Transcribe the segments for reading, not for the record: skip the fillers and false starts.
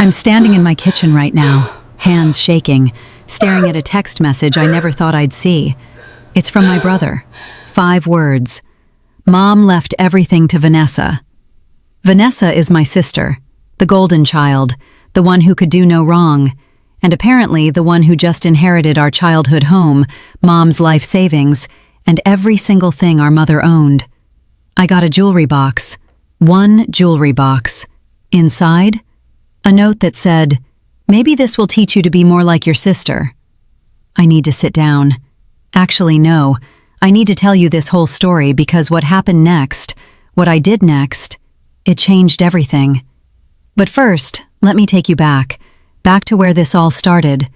I'm standing in my kitchen right now, hands shaking, staring at a text message I never thought I'd see. It's from my brother. 5 words. Mom left everything to Vanessa. Vanessa is my sister, the golden child, the one who could do no wrong, and apparently the one who just inherited our childhood home, Mom's life savings, and every single thing our mother owned. I got a jewelry box. 1 jewelry box. Inside, a note that said, "Maybe this will teach you to be more like your sister." I need to sit down. Actually, no. I need to tell you this whole story because what happened next, what I did next, it changed everything. But first, let me take you back to where this all started,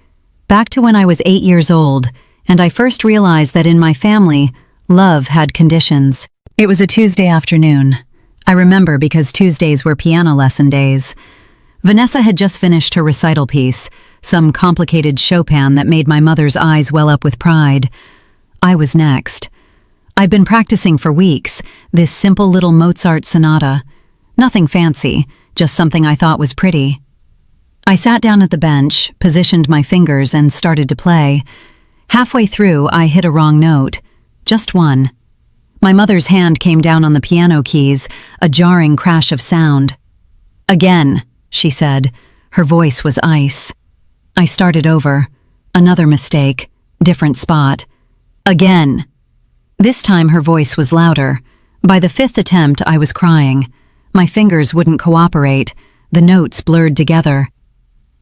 back to when I was 8 years old, and I first realized that in my family, love had conditions. It was a Tuesday afternoon. I remember because Tuesdays were piano lesson days. Vanessa had just finished her recital piece, some complicated Chopin that made my mother's eyes well up with pride. I was next. I'd been practicing for weeks, this simple little Mozart sonata. Nothing fancy, just something I thought was pretty. I sat down at the bench, positioned my fingers, and started to play. Halfway through, I hit a wrong note. Just one. My mother's hand came down on the piano keys, a jarring crash of sound. "Again," she said. Her voice was ice. I started over. Another mistake. Different spot. "Again." This time her voice was louder. By the 5th attempt, I was crying. My fingers wouldn't cooperate. The notes blurred together.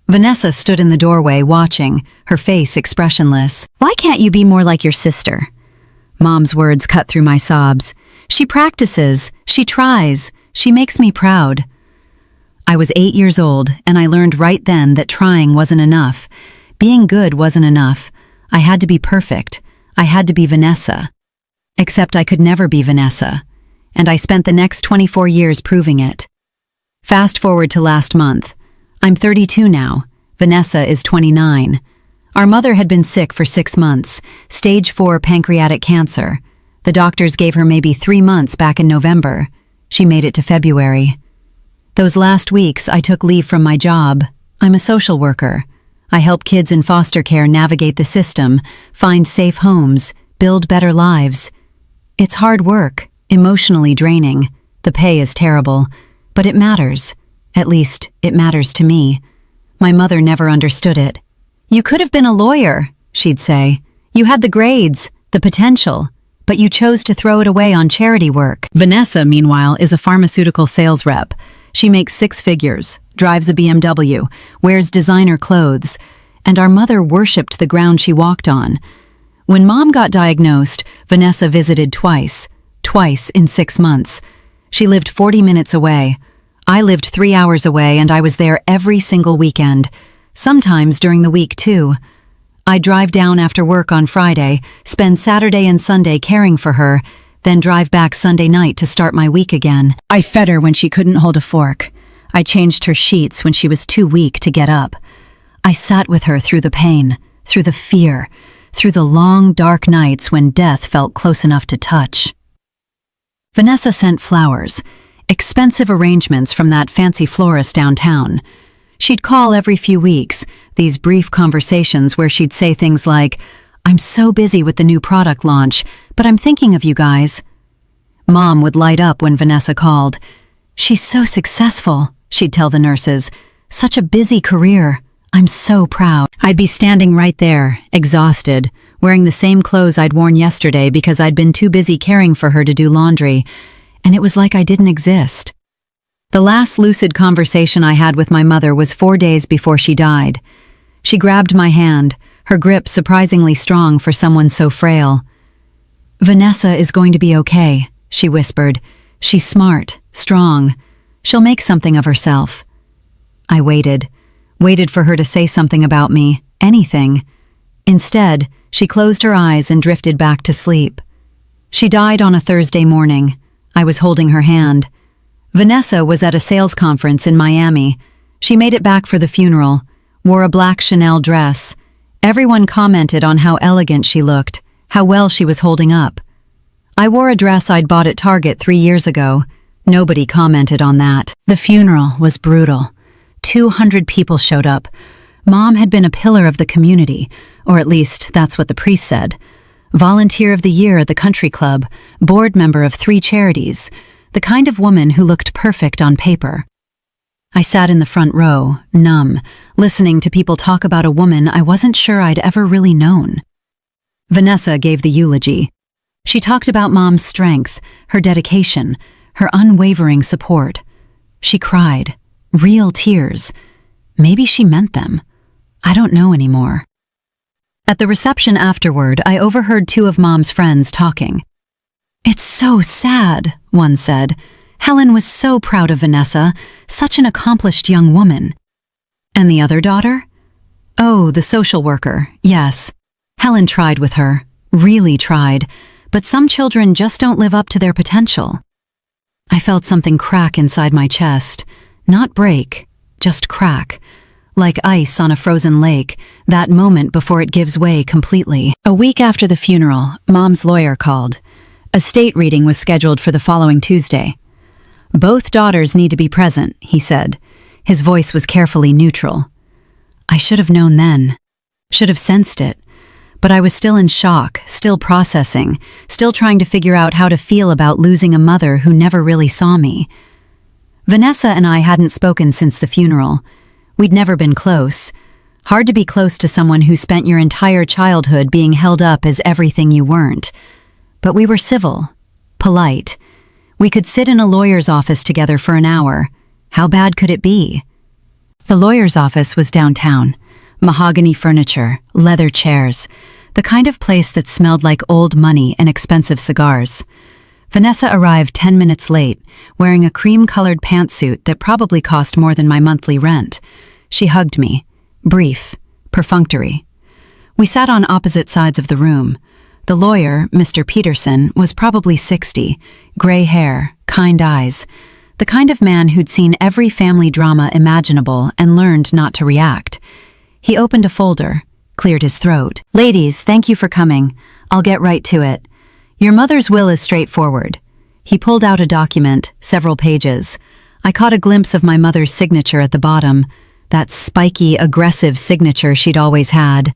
Vanessa stood in the doorway watching, her face expressionless. "Why can't you be more like your sister?" Mom's words cut through my sobs. "She practices, she tries, she makes me proud." I was 8 years old, and I learned right then that trying wasn't enough. Being good wasn't enough. I had to be perfect. I had to be Vanessa. Except I could never be Vanessa, and I spent the next 24 years proving it. Fast forward to last month. I'm 32 now. Vanessa is 29. Our mother had been sick for 6 months, stage 4 pancreatic cancer. The doctors gave her maybe 3 months back in November. She made it to February. Those last weeks, I took leave from my job. I'm a social worker. I help kids in foster care navigate the system, find safe homes, build better lives. It's hard work, emotionally draining. The pay is terrible, but it matters. At least, it matters to me. My mother never understood it. "You could have been a lawyer," she'd say. "You had the grades, the potential, but you chose to throw it away on charity work." Vanessa, meanwhile, is a pharmaceutical sales rep. She makes 6 figures, drives a BMW, wears designer clothes, and our mother worshipped the ground she walked on. When Mom got diagnosed, Vanessa visited twice in 6 months. She lived 40 minutes away. I lived 3 hours away, and I was there every single weekend. Sometimes during the week, too. I'd drive down after work on Friday, spend Saturday and Sunday caring for her, then drive back Sunday night to start my week again. I fed her when she couldn't hold a fork. I changed her sheets when she was too weak to get up. I sat with her through the pain, through the fear, through the long, dark nights when death felt close enough to touch. Vanessa sent flowers, expensive arrangements from that fancy florist downtown. She'd call every few weeks, these brief conversations where she'd say things like, "I'm so busy with the new product launch, but I'm thinking of you guys." Mom would light up when Vanessa called. "She's so successful," she'd tell the nurses. "Such a busy career. I'm so proud." I'd be standing right there, exhausted, wearing the same clothes I'd worn yesterday because I'd been too busy caring for her to do laundry, and it was like I didn't exist. The last lucid conversation I had with my mother was 4 days before she died. She grabbed my hand, her grip surprisingly strong for someone so frail. "Vanessa is going to be okay," she whispered. "She's smart, strong. She'll make something of herself." I waited for her to say something about me, anything. Instead, she closed her eyes and drifted back to sleep. She died on a Thursday morning. I was holding her hand. Vanessa was at a sales conference in Miami. She made it back for the funeral, wore a black Chanel dress. Everyone commented on how elegant she looked, how well she was holding up. I wore a dress I'd bought at Target 3 years ago. Nobody commented on that. The funeral was brutal. 200 people showed up. Mom had been a pillar of the community, or at least that's what the priest said. Volunteer of the year at the country club, board member of 3 charities, the kind of woman who looked perfect on paper. I sat in the front row, numb, listening to people talk about a woman I wasn't sure I'd ever really known. Vanessa gave the eulogy. She talked about Mom's strength, her dedication, her unwavering support. She cried, real tears. Maybe she meant them. I don't know anymore. At the reception afterward, I overheard 2 of Mom's friends talking. "It's so sad," one said. "Helen was so proud of Vanessa, such an accomplished young woman." "And the other daughter?" "Oh, the social worker, yes. Helen tried with her, really tried, but some children just don't live up to their potential." I felt something crack inside my chest. Not break, just crack. Like ice on a frozen lake, that moment before it gives way completely. A week after the funeral, Mom's lawyer called. A state reading was scheduled for the following Tuesday. "Both daughters need to be present," he said. His voice was carefully neutral. I should have known then. Should have sensed it. But I was still in shock, still processing, still trying to figure out how to feel about losing a mother who never really saw me. Vanessa and I hadn't spoken since the funeral. We'd never been close. Hard to be close to someone who spent your entire childhood being held up as everything you weren't. But we were civil, polite. We could sit in a lawyer's office together for an hour. How bad could it be? The lawyer's office was downtown. Mahogany furniture, leather chairs, the kind of place that smelled like old money and expensive cigars. Vanessa arrived 10 minutes late, wearing a cream-colored pantsuit that probably cost more than my monthly rent. She hugged me, brief, perfunctory. We sat on opposite sides of the room. The lawyer, Mr. Peterson, was probably 60, gray hair, kind eyes, the kind of man who'd seen every family drama imaginable and learned not to react. He opened a folder, cleared his throat. "Ladies, thank you for coming. I'll get right to it. Your mother's will is straightforward." He pulled out a document, several pages. I caught a glimpse of my mother's signature at the bottom, that spiky, aggressive signature she'd always had.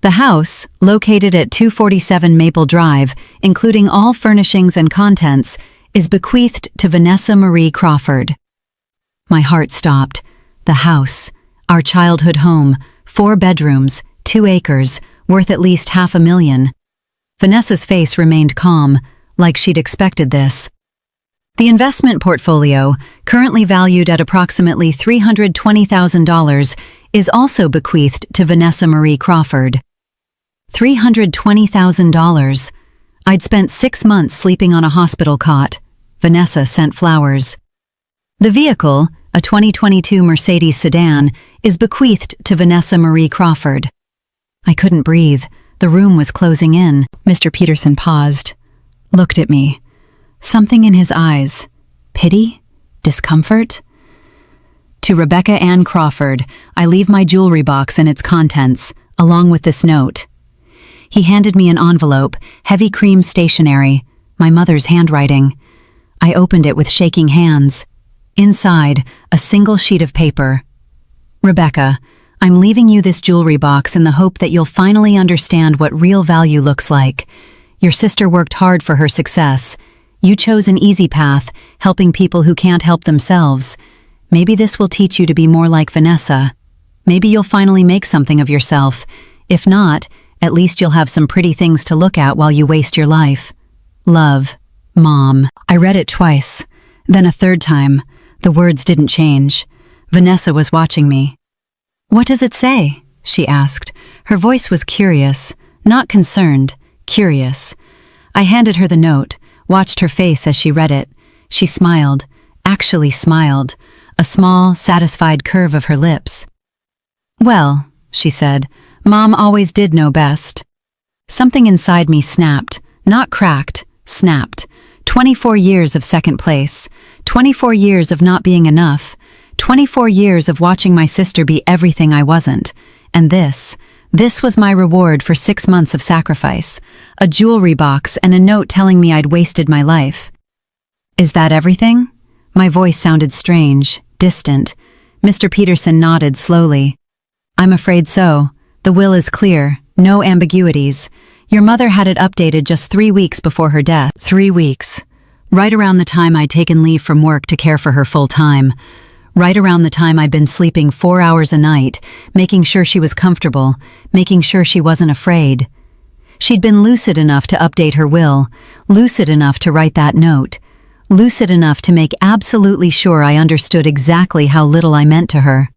The house, located at 247 Maple Drive, including all furnishings and contents, is bequeathed to Vanessa Marie Crawford. My heart stopped. The house, our childhood home, 4 bedrooms, 2 acres, worth at least $500,000. Vanessa's face remained calm, like she'd expected this. The investment portfolio, currently valued at approximately $320,000, is also bequeathed to Vanessa Marie Crawford. $320,000. I'd spent 6 months sleeping on a hospital cot. Vanessa sent flowers. The vehicle, a 2022 Mercedes sedan, is bequeathed to Vanessa Marie Crawford. I couldn't breathe. The room was closing in. Mr. Peterson paused, looked at me. Something in his eyes. Pity? Discomfort? "To Rebecca Ann Crawford, I leave my jewelry box and its contents, along with this note." He handed me an envelope, heavy cream stationery, my mother's handwriting. I opened it with shaking hands. Inside, a single sheet of paper. "Rebecca, I'm leaving you this jewelry box in the hope that you'll finally understand what real value looks like. Your sister worked hard for her success. You chose an easy path, helping people who can't help themselves. Maybe this will teach you to be more like Vanessa. Maybe you'll finally make something of yourself. If not, at least you'll have some pretty things to look at while you waste your life. Love, Mom." I read it twice, then a third time. The words didn't change. Vanessa was watching me. "What does it say?" she asked. Her voice was curious, not concerned, curious. I handed her the note, watched her face as she read it. She smiled, actually smiled, a small, satisfied curve of her lips. "Well," she said, "Mom always did know best." Something inside me snapped, not cracked, snapped. 24 years of second place, 24 years of not being enough, 24 years of watching my sister be everything I wasn't. And this was my reward for 6 months of sacrifice, a jewelry box and a note telling me I'd wasted my life. "Is that everything?" My voice sounded strange, distant. Mr. Peterson nodded slowly. I'm afraid so. The will is clear, no ambiguities. Your mother had it updated just 3 weeks before her death. 3 weeks. Right around the time I'd taken leave from work to care for her full time. Right around the time I'd been sleeping 4 hours a night, making sure she was comfortable, making sure she wasn't afraid. She'd been lucid enough to update her will, lucid enough to write that note, lucid enough to make absolutely sure I understood exactly how little I meant to her.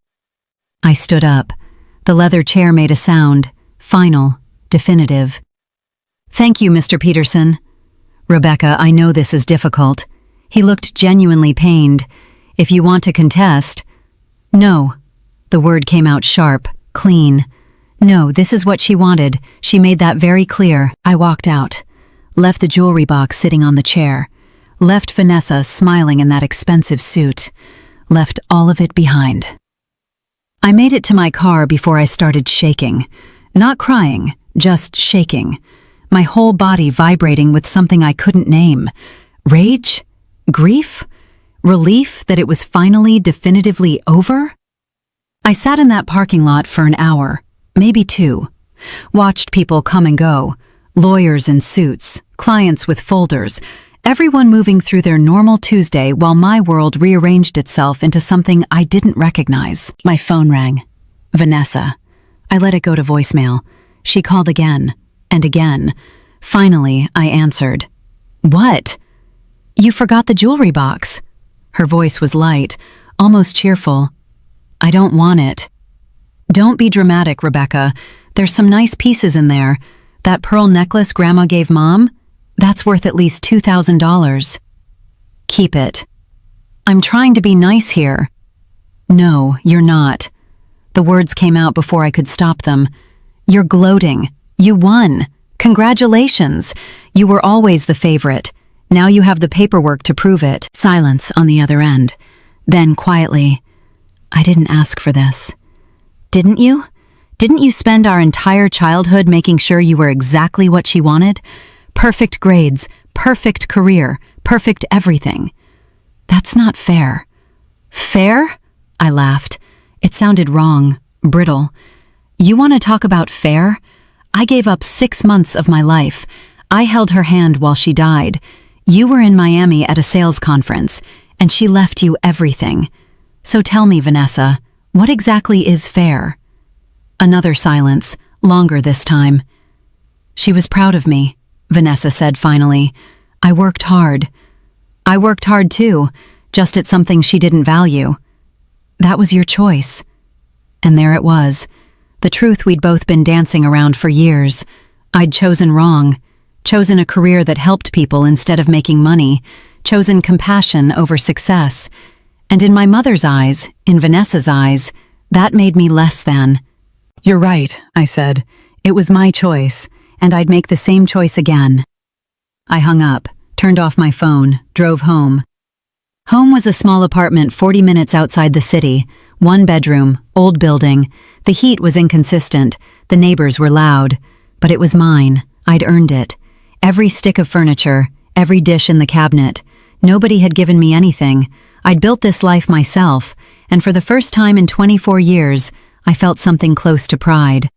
I stood up. The leather chair made a sound, final, definitive. Thank you, Mr. Peterson. Rebecca, I know this is difficult. He looked genuinely pained. If you want to contest... No. The word came out sharp, clean. No, this is what she wanted. She made that very clear. I walked out, left the jewelry box sitting on the chair, left Vanessa smiling in that expensive suit, left all of it behind. I made it to my car before I started shaking. Not crying, just shaking. My whole body vibrating with something I couldn't name. Rage? Grief? Relief that it was finally definitively over? I sat in that parking lot for an hour, maybe 2. Watched people come and go. Lawyers in suits, clients with folders, everyone moving through their normal Tuesday while my world rearranged itself into something I didn't recognize. My phone rang. Vanessa. I let it go to voicemail. She called again, and again. Finally, I answered. What? You forgot the jewelry box. Her voice was light, almost cheerful. I don't want it. Don't be dramatic, Rebecca. There's some nice pieces in there. That pearl necklace Grandma gave Mom? That's worth at least $2,000. Keep it. I'm trying to be nice here. No, you're not. The words came out before I could stop them. You're gloating. You won. Congratulations. You were always the favorite. Now you have the paperwork to prove it. Silence on the other end. Then quietly, I didn't ask for this. Didn't you? Didn't you spend our entire childhood making sure you were exactly what she wanted? Perfect grades, perfect career, perfect everything. That's not fair. Fair? I laughed. It sounded wrong, brittle. You want to talk about fair? I gave up 6 months of my life. I held her hand while she died. You were in Miami at a sales conference, and she left you everything. So tell me, Vanessa, what exactly is fair? Another silence, longer this time. She was proud of me, Vanessa said finally. I worked hard. I worked hard too, just at something she didn't value. That was your choice. And there it was, the truth we'd both been dancing around for years. I'd chosen wrong, chosen a career that helped people instead of making money, chosen compassion over success. And in my mother's eyes, in Vanessa's eyes, that made me less than. You're right, I said. It was my choice, and I'd make the same choice again. I hung up, turned off my phone, drove home. Home was a small apartment 40 minutes outside the city, 1 bedroom, old building. The heat was inconsistent, the neighbors were loud, but it was mine. I'd earned it. Every stick of furniture, every dish in the cabinet. Nobody had given me anything. I'd built this life myself, and for the first time in 24 years, I felt something close to pride.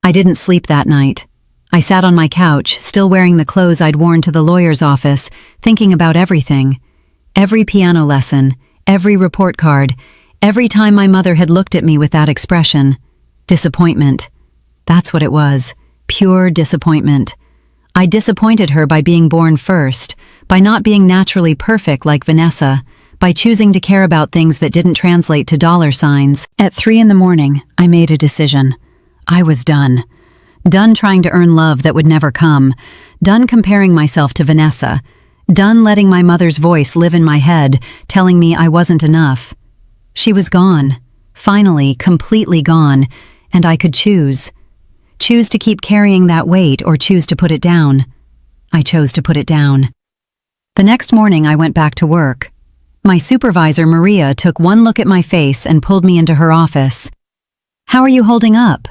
I didn't sleep that night. I sat on my couch, still wearing the clothes I'd worn to the lawyer's office, thinking about everything. Every piano lesson, every report card, every time my mother had looked at me with that expression. Disappointment. That's what it was. Pure disappointment. I disappointed her by being born first, by not being naturally perfect like Vanessa, by choosing to care about things that didn't translate to dollar signs. At 3 a.m, I made a decision. I was done. Done trying to earn love that would never come. Done comparing myself to Vanessa. Done letting my mother's voice live in my head, telling me I wasn't enough. She was gone. Finally, completely gone, and I could choose. Choose to keep carrying that weight or choose to put it down. I chose to put it down. The next morning I went back to work. My supervisor, Maria, took one look at my face and pulled me into her office. How are you holding up?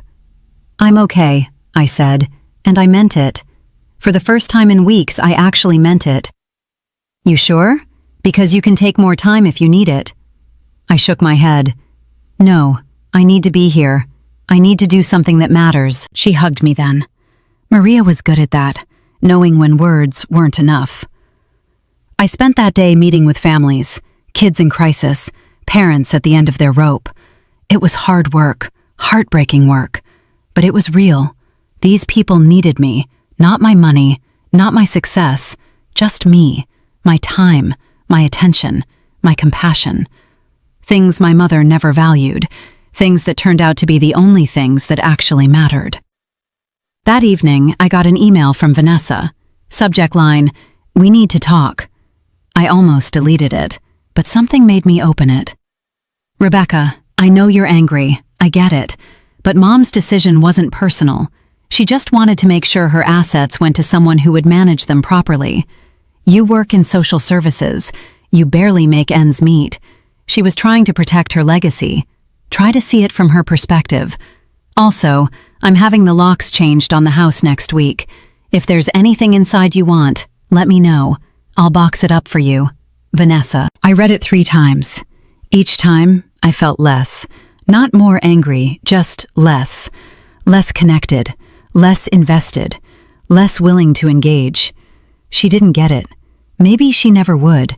I'm okay, I said, and I meant it. For the first time in weeks, I actually meant it. You sure? Because you can take more time if you need it. I shook my head. No, I need to be here. I need to do something that matters. She hugged me then. Maria was good at that, knowing when words weren't enough. I spent that day meeting with families, kids in crisis, parents at the end of their rope. It was hard work, heartbreaking work, but it was real. These people needed me, not my money, not my success, just me, my time, my attention, my compassion. Things my mother never valued, things that turned out to be the only things that actually mattered. That evening, I got an email from Vanessa. Subject line, "We need to talk." I almost deleted it, but something made me open it. "Rebecca, I know you're angry, I get it, but Mom's decision wasn't personal. She just wanted to make sure her assets went to someone who would manage them properly. You work in social services. You barely make ends meet. She was trying to protect her legacy. Try to see it from her perspective. Also, I'm having the locks changed on the house next week. If there's anything inside you want, let me know. I'll box it up for you. Vanessa." I read it 3 times. Each time, I felt less. Not more angry, just less. Less connected, less invested, less willing to engage. She didn't get it. Maybe she never would.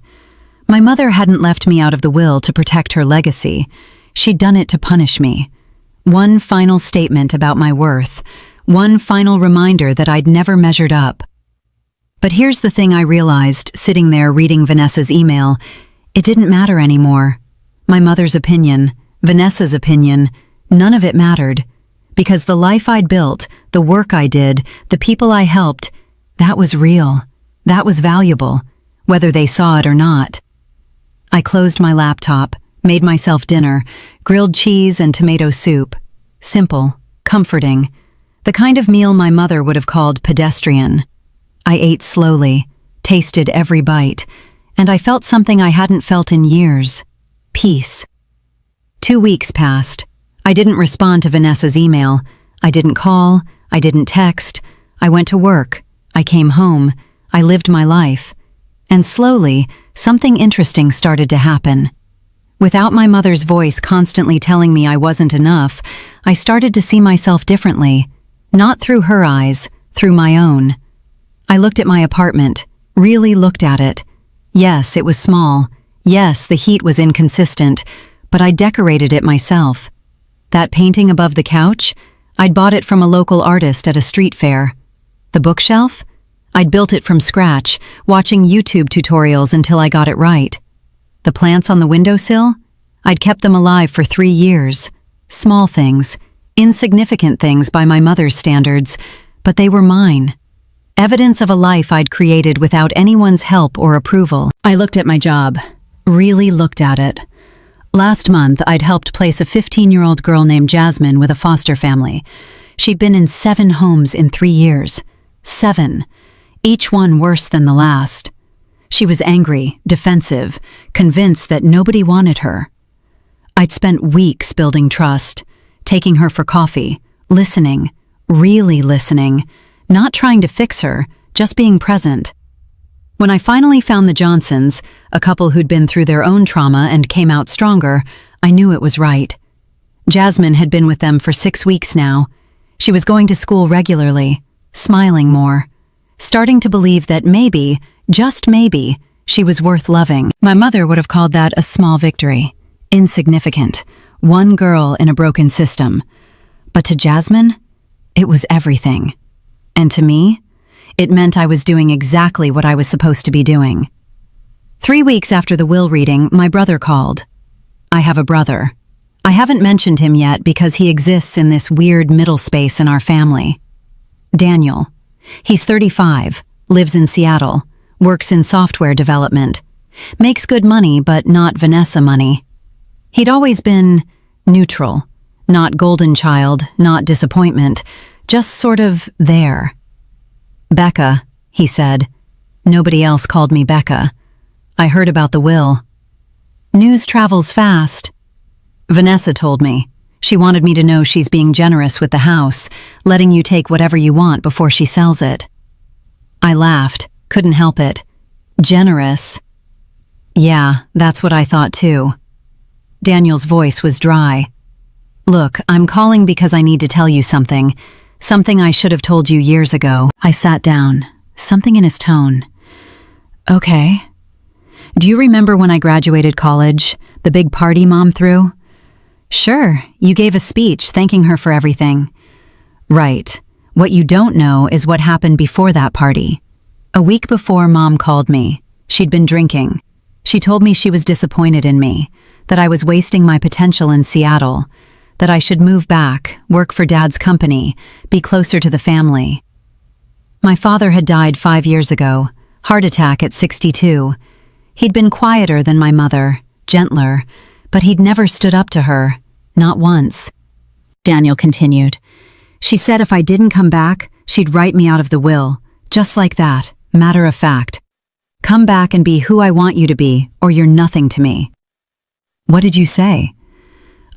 My mother hadn't left me out of the will to protect her legacy. She'd done it to punish me. One final statement about my worth. One final reminder that I'd never measured up. But here's the thing I realized, sitting there reading Vanessa's email. It didn't matter anymore. My mother's opinion, Vanessa's opinion, none of it mattered. Because the life I'd built, the work I did, the people I helped, that was real. That was valuable, whether they saw it or not. I closed my laptop, made myself dinner, grilled cheese and tomato soup. Simple, comforting, the kind of meal my mother would have called pedestrian. I ate slowly, tasted every bite, and I felt something I hadn't felt in years. Peace. 2 weeks passed. I didn't respond to Vanessa's email. I didn't call. I didn't text. I went to work. I came home. I lived my life. And slowly, something interesting started to happen. Without my mother's voice constantly telling me I wasn't enough, I started to see myself differently. Not through her eyes, through my own. I looked at my apartment, really looked at it. Yes, it was small. Yes, the heat was inconsistent, but I decorated it myself. That painting above the couch? I'd bought it from a local artist at a street fair. The bookshelf? I'd built it from scratch, watching YouTube tutorials until I got it right. The plants on the windowsill? I'd kept them alive for 3 years. Small things, insignificant things by my mother's standards, but they were mine. Evidence of a life I'd created without anyone's help or approval. I looked at my job, really looked at it. Last month, I'd helped place a 15-year-old girl named Jasmine with a foster family. She'd been in 7 homes in 3 years. 7. Each one worse than the last. She was angry, defensive, convinced that nobody wanted her. I'd spent weeks building trust, taking her for coffee, listening, really listening, not trying to fix her, just being present. When I finally found the Johnsons, a couple who'd been through their own trauma and came out stronger, I knew it was right. Jasmine had been with them for 6 weeks now. She was going to school regularly, smiling more, starting to believe that maybe, just maybe, she was worth loving. My mother would have called that a small victory, insignificant, one girl in a broken system. But to Jasmine, it was everything. And to me, it meant I was doing exactly what I was supposed to be doing. 3 weeks after the will reading, my brother called. I have a brother. I haven't mentioned him yet because he exists in this weird middle space in our family. Daniel. He's 35, lives in Seattle, works in software development, makes good money but not Vanessa money. He'd always been neutral, not golden child, not disappointment, just sort of there. Becca, he said. Nobody else called me Becca. I heard about the will. News travels fast. Vanessa told me. She wanted me to know she's being generous with the house, letting you take whatever you want before she sells it. I laughed, couldn't help it. Generous? Yeah, that's what I thought too. Daniel's voice was dry. Look, I'm calling because I need to tell you something. Something I should have told you years ago. I sat down. Something in his tone. Okay. Do you remember when I graduated college? The big party Mom threw? Sure, you gave a speech thanking her for everything. Right. What you don't know is what happened before that party. A week before Mom called me. She'd been drinking. She told me she was disappointed in me, that I was wasting my potential in Seattle, that I should move back, work for Dad's company, be closer to the family. My father had died 5 years ago, heart attack at 62. He'd been quieter than my mother, gentler, but he'd never stood up to her, not once. Daniel continued. She said if I didn't come back, she'd write me out of the will, just like that, matter of fact. Come back and be who I want you to be, or you're nothing to me. What did you say?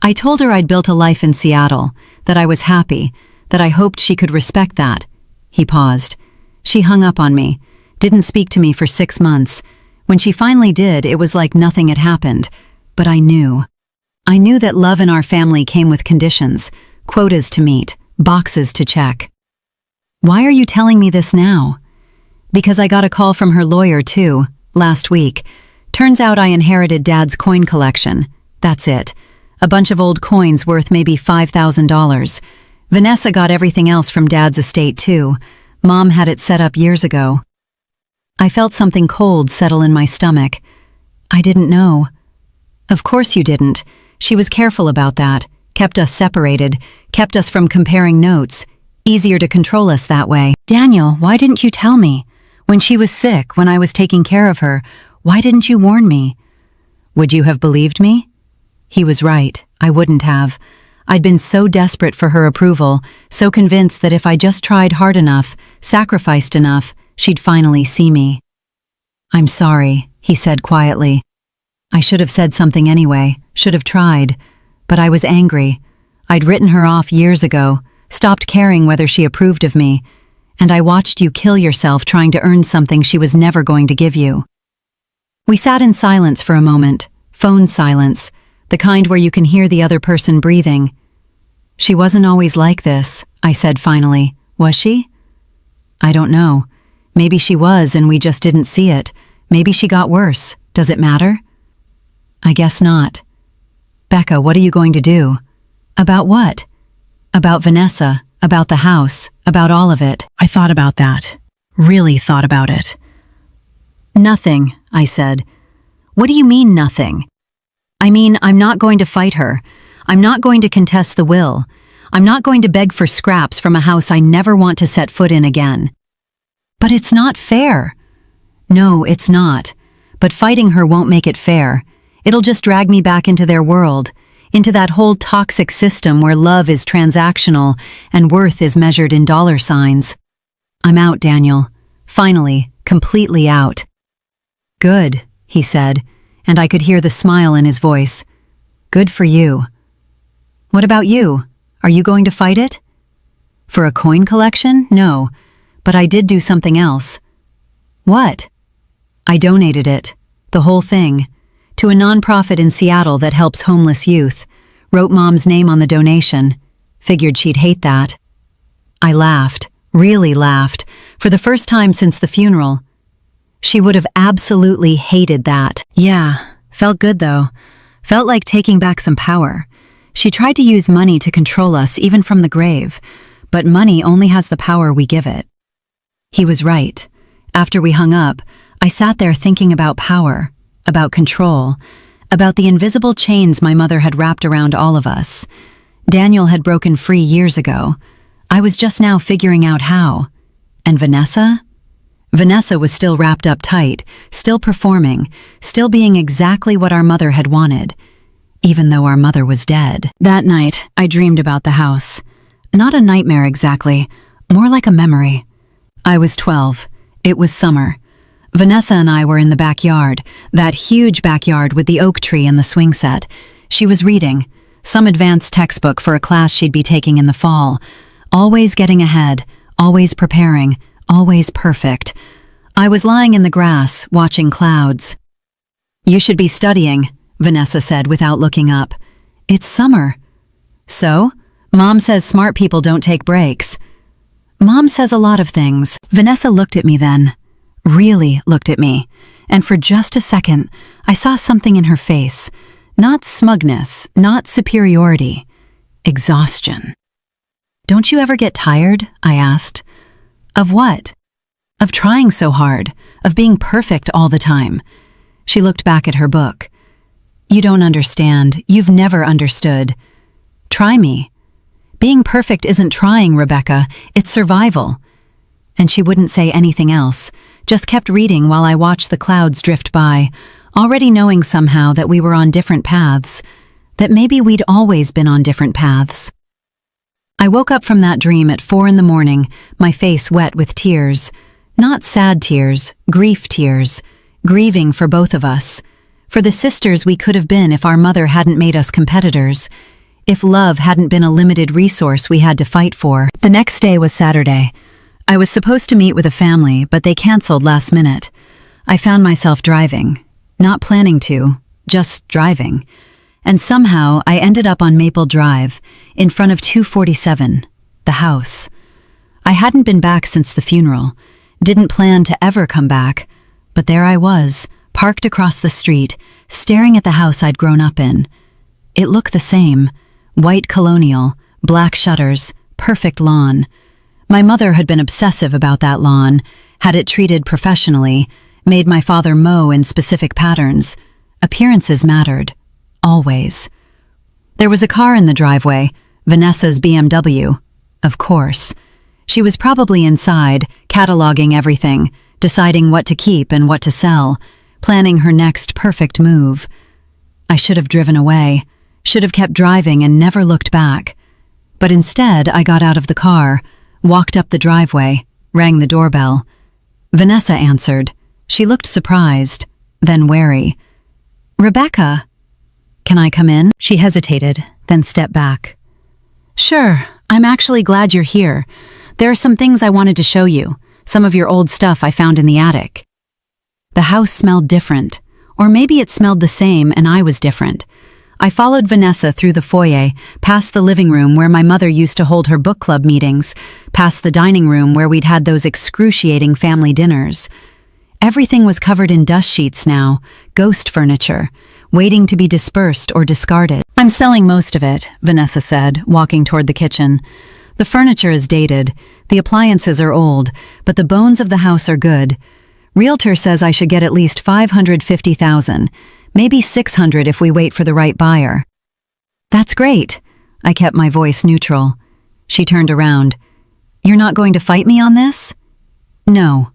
I told her I'd built a life in Seattle, that I was happy, that I hoped she could respect that. He paused. She hung up on me, didn't speak to me for 6 months. When she finally did, it was like nothing had happened. But I knew. I knew that love in our family came with conditions, quotas to meet, boxes to check. Why are you telling me this now? Because I got a call from her lawyer too, last week. Turns out I inherited Dad's coin collection. That's it. A bunch of old coins worth maybe $5,000. Vanessa got everything else from Dad's estate too. Mom had it set up years ago. I felt something cold settle in my stomach. I didn't know. Of course you didn't. She was careful about that, kept us separated, kept us from comparing notes. Easier to control us that way. Daniel, why didn't you tell me? When she was sick, when I was taking care of her, why didn't you warn me? Would you have believed me? He was right. I wouldn't have. I'd been so desperate for her approval, so convinced that if I just tried hard enough, sacrificed enough, she'd finally see me. I'm sorry, he said quietly. I should have said something anyway, should have tried, but I was angry. I'd written her off years ago, stopped caring whether she approved of me, and I watched you kill yourself trying to earn something she was never going to give you. We sat in silence for a moment, phone silence, the kind where you can hear the other person breathing. She wasn't always like this, I said finally. Was she? I don't know. Maybe she was and we just didn't see it. Maybe she got worse. Does it matter? I guess not. Becca, what are you going to do? About what? About Vanessa, about the house, about all of it. I thought about that. Really thought about it. Nothing, I said. What do you mean, nothing? I mean, I'm not going to fight her. I'm not going to contest the will. I'm not going to beg for scraps from a house I never want to set foot in again. But it's not fair. No, it's not. But fighting her won't make it fair. It'll just drag me back into their world, into that whole toxic system where love is transactional and worth is measured in dollar signs. I'm out, Daniel. Finally, completely out. Good, he said, and I could hear the smile in his voice. Good for you. What about you? Are you going to fight it? For a coin collection? No, but I did do something else. What? I donated it, the whole thing, to a nonprofit in Seattle that helps homeless youth. Wrote Mom's name on the donation. Figured she'd hate that. I laughed, really laughed, for the first time since the funeral. She would have absolutely hated that. Yeah, felt good though. Felt like taking back some power. She tried to use money to control us even from the grave, but money only has the power we give it. He was right. After we hung up, I sat there thinking about power, about control, about the invisible chains my mother had wrapped around all of us. Daniel had broken free years ago. I was just now figuring out how. And Vanessa? Vanessa was still wrapped up tight, still performing, still being exactly what our mother had wanted, even though our mother was dead. That night, I dreamed about the house. Not a nightmare exactly, more like a memory. I was 12. It was summer. Vanessa and I were in the backyard, that huge backyard with the oak tree and the swing set. She was reading, some advanced textbook for a class she'd be taking in the fall. Always getting ahead, always preparing, always perfect. I was lying in the grass, watching clouds. You should be studying, Vanessa said without looking up. It's summer. So? Mom says smart people don't take breaks. Mom says a lot of things. Vanessa looked at me then. Really looked at me. And for just a second, I saw something in her face. Not smugness, not superiority. Exhaustion. Don't you ever get tired? I asked. Of what? Of trying so hard, of being perfect all the time. She looked back at her book. You don't understand. You've never understood. Try me. Being perfect isn't trying, Rebecca. It's survival. And she wouldn't say anything else, just kept reading while I watched the clouds drift by, already knowing somehow that we were on different paths, that maybe we'd always been on different paths. I woke up from that dream at 4 a.m, my face wet with tears. Not sad tears, grief tears, grieving for both of us, for the sisters we could have been if our mother hadn't made us competitors, if love hadn't been a limited resource we had to fight for. The next day was Saturday. I was supposed to meet with a family, but they canceled last minute. I found myself driving, not planning to, just driving. And somehow I ended up on Maple Drive, in front of 247, the house. I hadn't been back since the funeral, didn't plan to ever come back, but there I was, parked across the street, staring at the house I'd grown up in. It looked the same, white colonial, black shutters, perfect lawn. My mother had been obsessive about that lawn, had it treated professionally, made my father mow in specific patterns. Appearances mattered. Always. There was a car in the driveway, Vanessa's BMW. Of course. She was probably inside, cataloging everything, deciding what to keep and what to sell, planning her next perfect move. I should have driven away, should have kept driving and never looked back. But instead, I got out of the car, walked up the driveway, rang the doorbell. Vanessa answered. She looked surprised, then wary. Rebecca. Can I come in? She hesitated, then stepped back. Sure, I'm actually glad you're here. There are some things I wanted to show you, some of your old stuff I found in the attic. The house smelled different, or maybe it smelled the same and I was different. I followed Vanessa through the foyer, past the living room where my mother used to hold her book club meetings, past the dining room where we'd had those excruciating family dinners. Everything was covered in dust sheets now, ghost furniture, waiting to be dispersed or discarded. I'm selling most of it, Vanessa said, walking toward the kitchen. The furniture is dated, the appliances are old, but the bones of the house are good. Realtor says I should get at least $550,000, maybe $600 if we wait for the right buyer. That's great. I kept my voice neutral. She turned around. You're not going to fight me on this? No.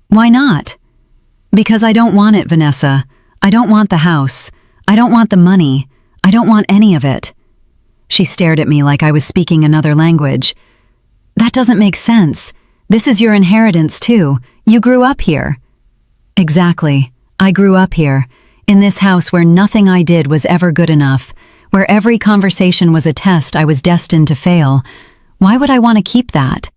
Why not? Because I don't want it, Vanessa. I don't want the house. I don't want the money. I don't want any of it. She stared at me like I was speaking another language. That doesn't make sense. This is your inheritance too. You grew up here. Exactly. I grew up here, in this house where nothing I did was ever good enough, where every conversation was a test I was destined to fail. Why would I want to keep that?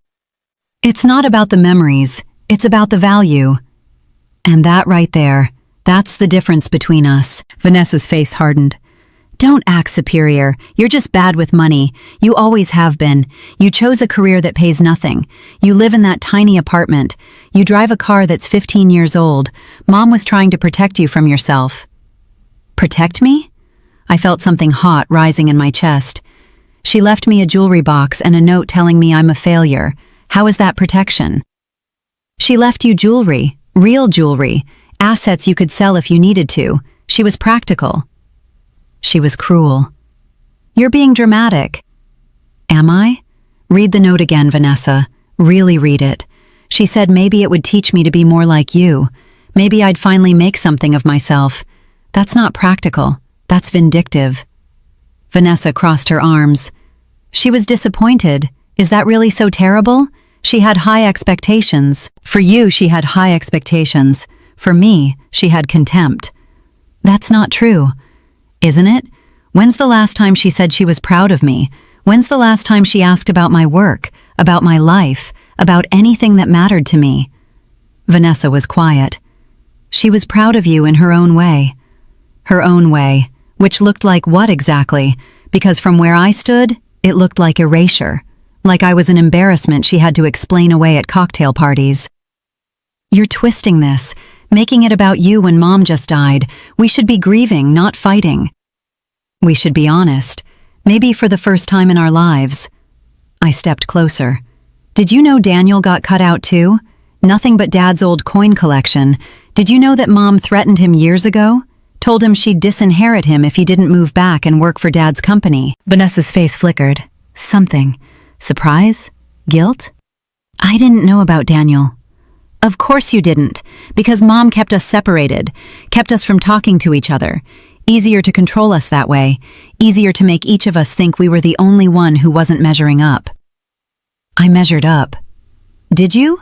It's not about the memories. It's about the value. And that right there, that's the difference between us. Vanessa's face hardened. Don't act superior. You're just bad with money. You always have been. You chose a career that pays nothing. You live in that tiny apartment. You drive a car that's 15 years old. Mom was trying to protect you from yourself. Protect me? I felt something hot rising in my chest. She left me a jewelry box and a note telling me I'm a failure. How is that protection? She left you jewelry, real jewelry, assets you could sell if you needed to. She was practical. She was cruel. You're being dramatic. Am I? Read the note again, Vanessa. Really read it. She said maybe it would teach me to be more like you. Maybe I'd finally make something of myself. That's not practical. That's vindictive. Vanessa crossed her arms. She was disappointed. Is that really so terrible? She had high expectations. For you, she had high expectations. For me, she had contempt. That's not true. Isn't it? When's the last time she said she was proud of me? When's the last time she asked about my work, about my life, about anything that mattered to me? Vanessa was quiet. She was proud of you in her own way. her own way, which looked like what exactly? Because from where I stood, it looked like erasure, like I was an embarrassment she had to explain away at cocktail parties. You're twisting this, making it about you when Mom just died. We should be grieving, not fighting. We should be honest, maybe for the first time in our lives. I stepped closer. Did you know Daniel got cut out too? Nothing but Dad's old coin collection. Did you know that Mom threatened him years ago? Told him she'd disinherit him if he didn't move back and work for Dad's company. Vanessa's face flickered. Something. Surprise? Guilt? I didn't know about Daniel. Of course you didn't, because Mom kept us separated, kept us from talking to each other. Easier to control us that way, easier to make each of us think we were the only one who wasn't measuring up. I measured up. Did you?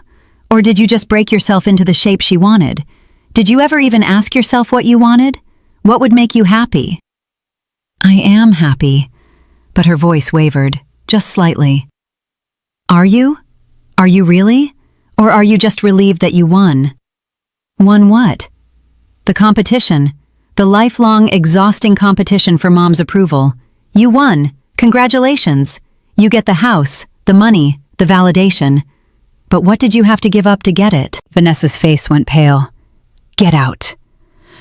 Or did you just break yourself into the shape she wanted? Did you ever even ask yourself what you wanted? What would make you happy? I am happy, but her voice wavered, just slightly. Are you? Are you really? Or are you just relieved that you won? Won what? The competition. The lifelong, exhausting competition for Mom's approval. You won. Congratulations. You get the house, the money, the validation. But what did you have to give up to get it? Vanessa's face went pale. Get out.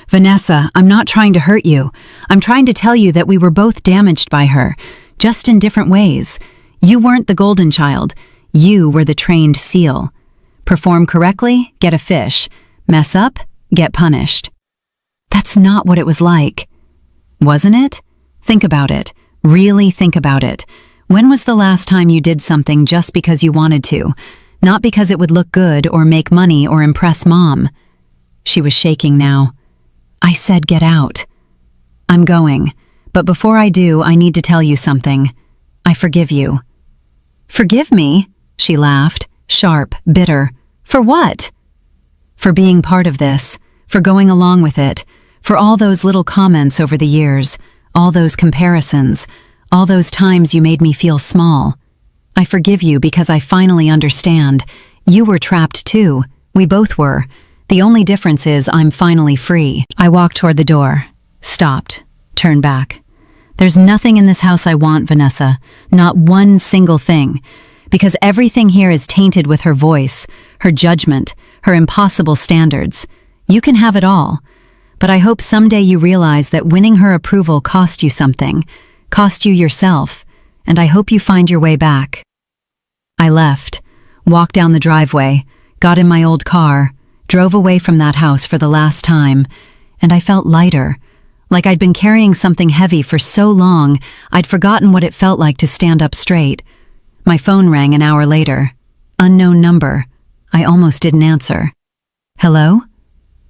Vanessa, I'm not trying to hurt you. I'm trying to tell you that we were both damaged by her, just in different ways. You weren't the golden child. You were the trained seal. Perform correctly, get a fish. Mess up, get punished. That's not what it was like. Wasn't it? Think about it. Really think about it. When was the last time you did something just because you wanted to, not because it would look good or make money or impress Mom? She was shaking now. I said get out. I'm going, but before I do, I need to tell you something. I forgive you. Forgive me? She laughed, sharp, bitter. For what? For being part of this, for going along with it, for all those little comments over the years, all those comparisons, all those times you made me feel small. I forgive you because I finally understand. You were trapped too. We both were. The only difference is I'm finally free. I walked toward the door, stopped, turned back. There's nothing in this house I want, Vanessa. Not one single thing. Because everything here is tainted with her voice, her judgment, her impossible standards. You can have it all. But I hope someday you realize that winning her approval cost you something, cost you yourself, and I hope you find your way back. I left, walked down the driveway, got in my old car, drove away from that house for the last time, and I felt lighter, like I'd been carrying something heavy for so long I'd forgotten what it felt like to stand up straight. My phone rang an hour later. Unknown number. I almost didn't answer. Hello?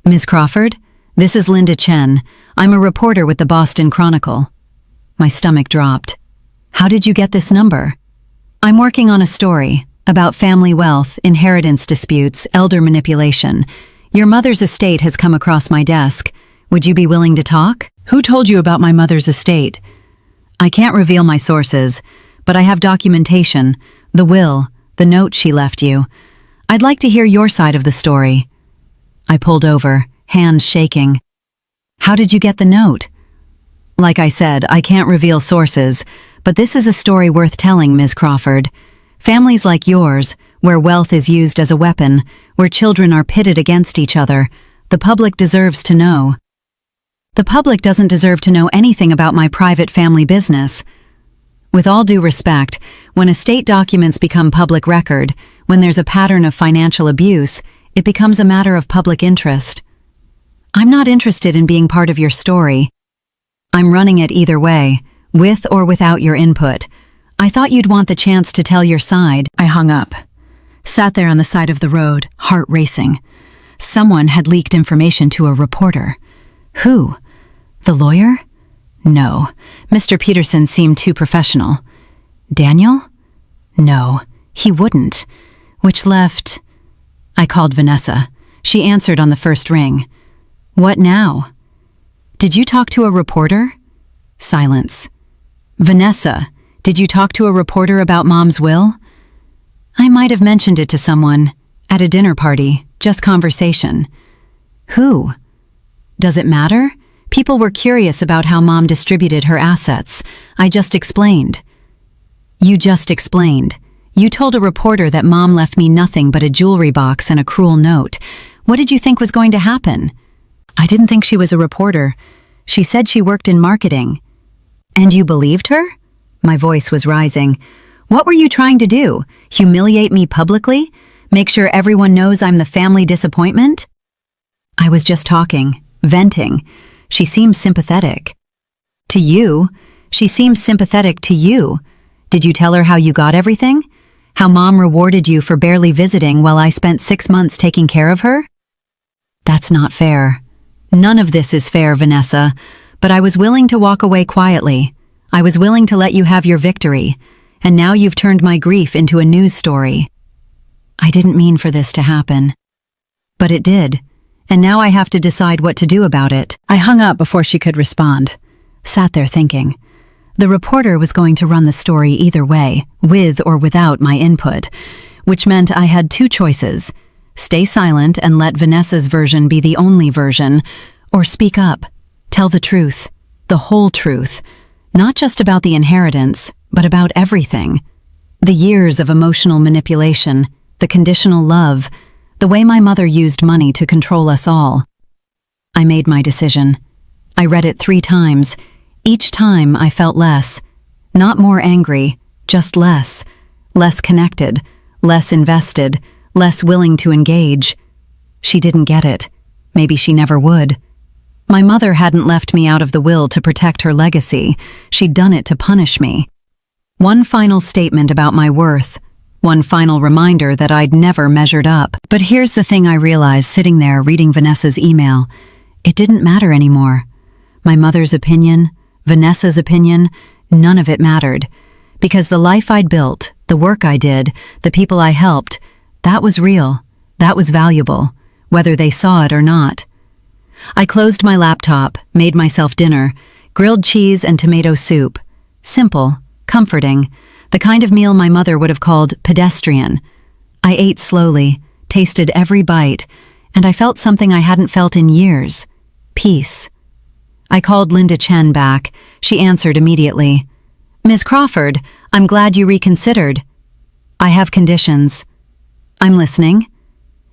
Ms. Crawford? This is Linda Chen. I'm a reporter with the Boston Chronicle. My stomach dropped. How did you get this number? I'm working on a story about family wealth, inheritance disputes, elder manipulation. Your mother's estate has come across my desk. Would you be willing to talk? Who told you about my mother's estate? I can't reveal my sources, but I have documentation, the will, the note she left you. I'd like to hear your side of the story. I pulled over, hands shaking. How did you get the note? Like I said, I can't reveal sources, but this is a story worth telling, Ms. Crawford. Families like yours, where wealth is used as a weapon, where children are pitted against each other, the public deserves to know. The public doesn't deserve to know anything about my private family business. With all due respect, when estate documents become public record, when there's a pattern of financial abuse, it becomes a matter of public interest. I'm not interested in being part of your story. I'm running it either way, with or without your input. I thought you'd want the chance to tell your side. I hung up. Sat there on the side of the road, heart racing. Someone had leaked information to a reporter. Who? The lawyer? No. Mr. Peterson seemed too professional. Daniel? No, he wouldn't. Which left... I called Vanessa. She answered on the first ring. What now? Did you talk to a reporter? Silence. Vanessa, did you talk to a reporter about Mom's will? I might have mentioned it to someone. At a dinner party. Just conversation. Who? Does it matter? People were curious about how Mom distributed her assets. I just explained. You just explained. You told a reporter that Mom left me nothing but a jewelry box and a cruel note. What did you think was going to happen? I didn't think she was a reporter. She said she worked in marketing. And you believed her? My voice was rising. What were you trying to do? Humiliate me publicly? Make sure everyone knows I'm the family disappointment? I was just talking, venting. She seemed sympathetic. To you? She seemed sympathetic to you. Did you tell her how you got everything? How Mom rewarded you for barely visiting while I spent 6 months taking care of her? That's not fair. None of this is fair, Vanessa. But I was willing to walk away quietly. I was willing to let you have your victory. And now you've turned my grief into a news story. I didn't mean for this to happen. But it did. And now I have to decide what to do about it. I hung up before she could respond. Sat there thinking. The reporter was going to run the story either way, with or without my input, which meant I had two choices: stay silent and let Vanessa's version be the only version, or speak up, tell the truth, the whole truth, not just about the inheritance, but about everything. The years of emotional manipulation, the conditional love, the way my mother used money to control us all. I made my decision. I read it 3 times. Each time I felt less. Not more angry, just less. Less connected, less invested, less willing to engage. She didn't get it. Maybe she never would. My mother hadn't left me out of the will to protect her legacy. She'd done it to punish me. One final statement about my worth. One final reminder that I'd never measured up. But here's the thing I realized sitting there reading Vanessa's email. It didn't matter anymore. My mother's opinion, Vanessa's opinion, none of it mattered. Because the life I'd built, the work I did, the people I helped, that was real. That was valuable, whether they saw it or not. I closed my laptop, made myself dinner, grilled cheese and tomato soup. Simple, comforting, the kind of meal my mother would have called pedestrian. I ate slowly, tasted every bite, and I felt something I hadn't felt in years. Peace. I called Linda Chen back. She answered immediately. Ms. Crawford, I'm glad you reconsidered. I have conditions. I'm listening.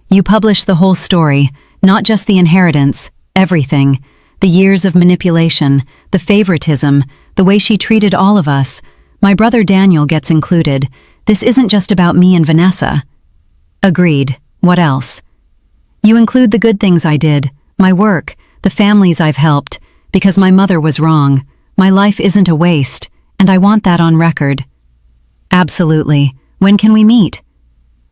You publish the whole story, not just the inheritance, everything. The years of manipulation, the favoritism, the way she treated all of us. My brother Daniel gets included. This isn't just about me and Vanessa. Agreed. What else? You include the good things I did, my work, the families I've helped, because my mother was wrong. My life isn't a waste, and I want that on record. Absolutely. When can we meet?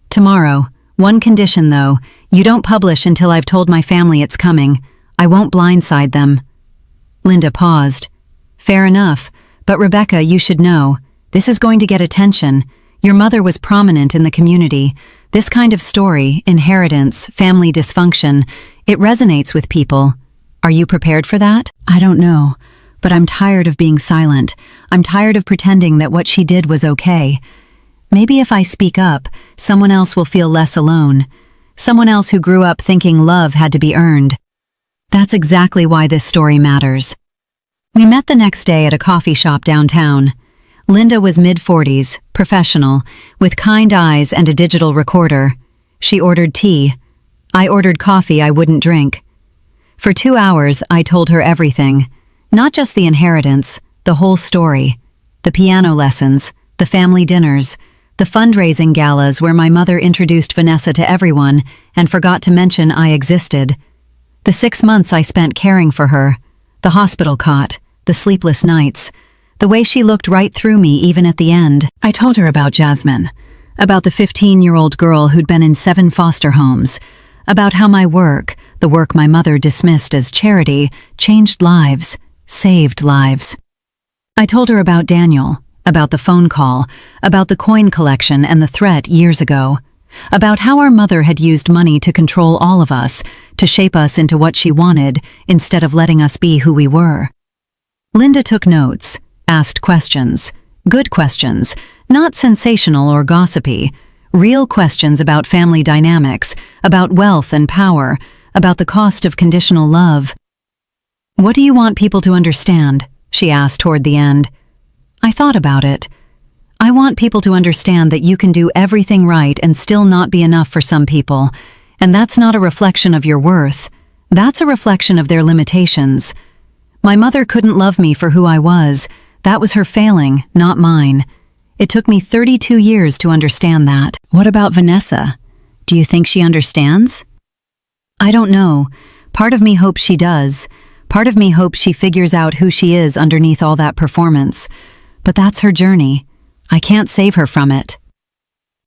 Tomorrow. One condition, though. You don't publish until I've told my family it's coming. I won't blindside them. Linda paused. Fair enough. But Rebecca, you should know. This is going to get attention. Your mother was prominent in the community. This kind of story, inheritance, family dysfunction, it resonates with people. Are you prepared for that? I don't know. But I'm tired of being silent. I'm tired of pretending that what she did was okay. Maybe if I speak up, someone else will feel less alone. Someone else who grew up thinking love had to be earned. That's exactly why this story matters. We met the next day at a coffee shop downtown. Linda was mid-40s, professional, with kind eyes and a digital recorder. She ordered tea. I ordered coffee I wouldn't drink. For 2 hours, I told her everything. Not just the inheritance, the whole story. The piano lessons, the family dinners, the fundraising galas where my mother introduced Vanessa to everyone and forgot to mention I existed. The 6 months I spent caring for her, the hospital cot, the sleepless nights, the way she looked right through me even at the end. I told her about Jasmine, about the 15-year-old girl who'd been in 7 foster homes, about how my work, the work my mother dismissed as charity, changed lives, saved lives. I told her about Daniel, about the phone call, about the coin collection and the threat years ago, about how our mother had used money to control all of us, to shape us into what she wanted, instead of letting us be who we were. Linda took notes, asked questions, good questions, not sensational or gossipy, real questions about family dynamics, about wealth and power, about the cost of conditional love. "What do you want people to understand?" she asked toward the end. I thought about it. I want people to understand that you can do everything right and still not be enough for some people, and that's not a reflection of your worth. That's a reflection of their limitations. My mother couldn't love me for who I was. That was her failing, not mine. It took me 32 years to understand that. What about Vanessa? Do you think she understands? I don't know. Part of me hopes she does. Part of me hopes she figures out who she is underneath all that performance. But that's her journey. I can't save her from it.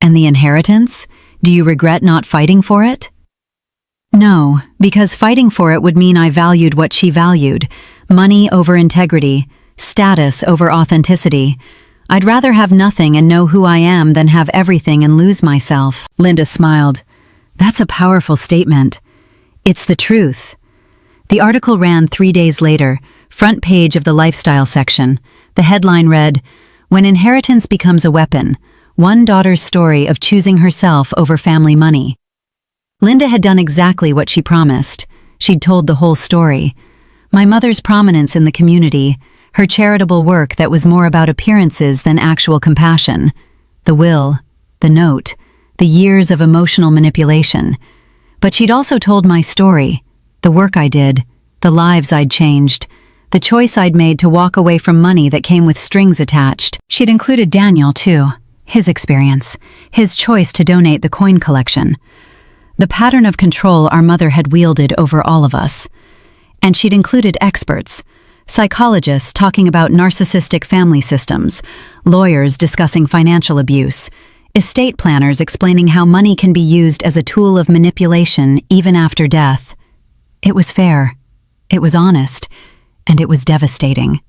And the inheritance? Do you regret not fighting for it? No, because fighting for it would mean I valued what she valued. Money over integrity, status over authenticity. I'd rather have nothing and know who I am than have everything and lose myself. Linda smiled. That's a powerful statement. It's the truth. The article ran 3 days later, front page of the lifestyle section. The headline read, "When Inheritance Becomes a Weapon, One Daughter's Story of Choosing Herself Over Family Money." Linda had done exactly what she promised. She'd told the whole story. My mother's prominence in the community, her charitable work that was more about appearances than actual compassion, the will, the note, the years of emotional manipulation. But she'd also told my story, the work I did, the lives I'd changed, the choice I'd made to walk away from money that came with strings attached. She'd included Daniel, too, his experience, his choice to donate the coin collection, the pattern of control our mother had wielded over all of us. And she'd included experts, psychologists talking about narcissistic family systems, lawyers discussing financial abuse, estate planners explaining how money can be used as a tool of manipulation even after death. It was fair, it was honest, and it was devastating.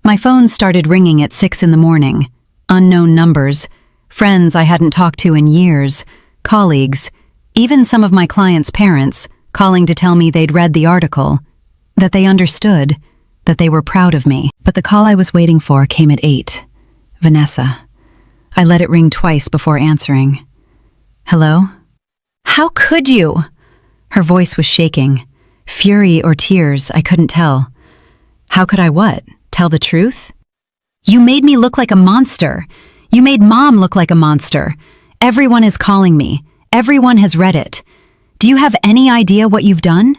My phone started ringing at 6 in the morning. Unknown numbers, friends I hadn't talked to in years, colleagues, even some of my clients' parents calling to tell me they'd read the article, that they understood, that they were proud of me. But the call I was waiting for came at 8. Vanessa. I let it ring twice before answering. Hello? How could you? Her voice was shaking. Fury or tears, I couldn't tell. How could I what? Tell the truth? You made me look like a monster. You made Mom look like a monster. Everyone is calling me. Everyone has read it. Do you have any idea what you've done?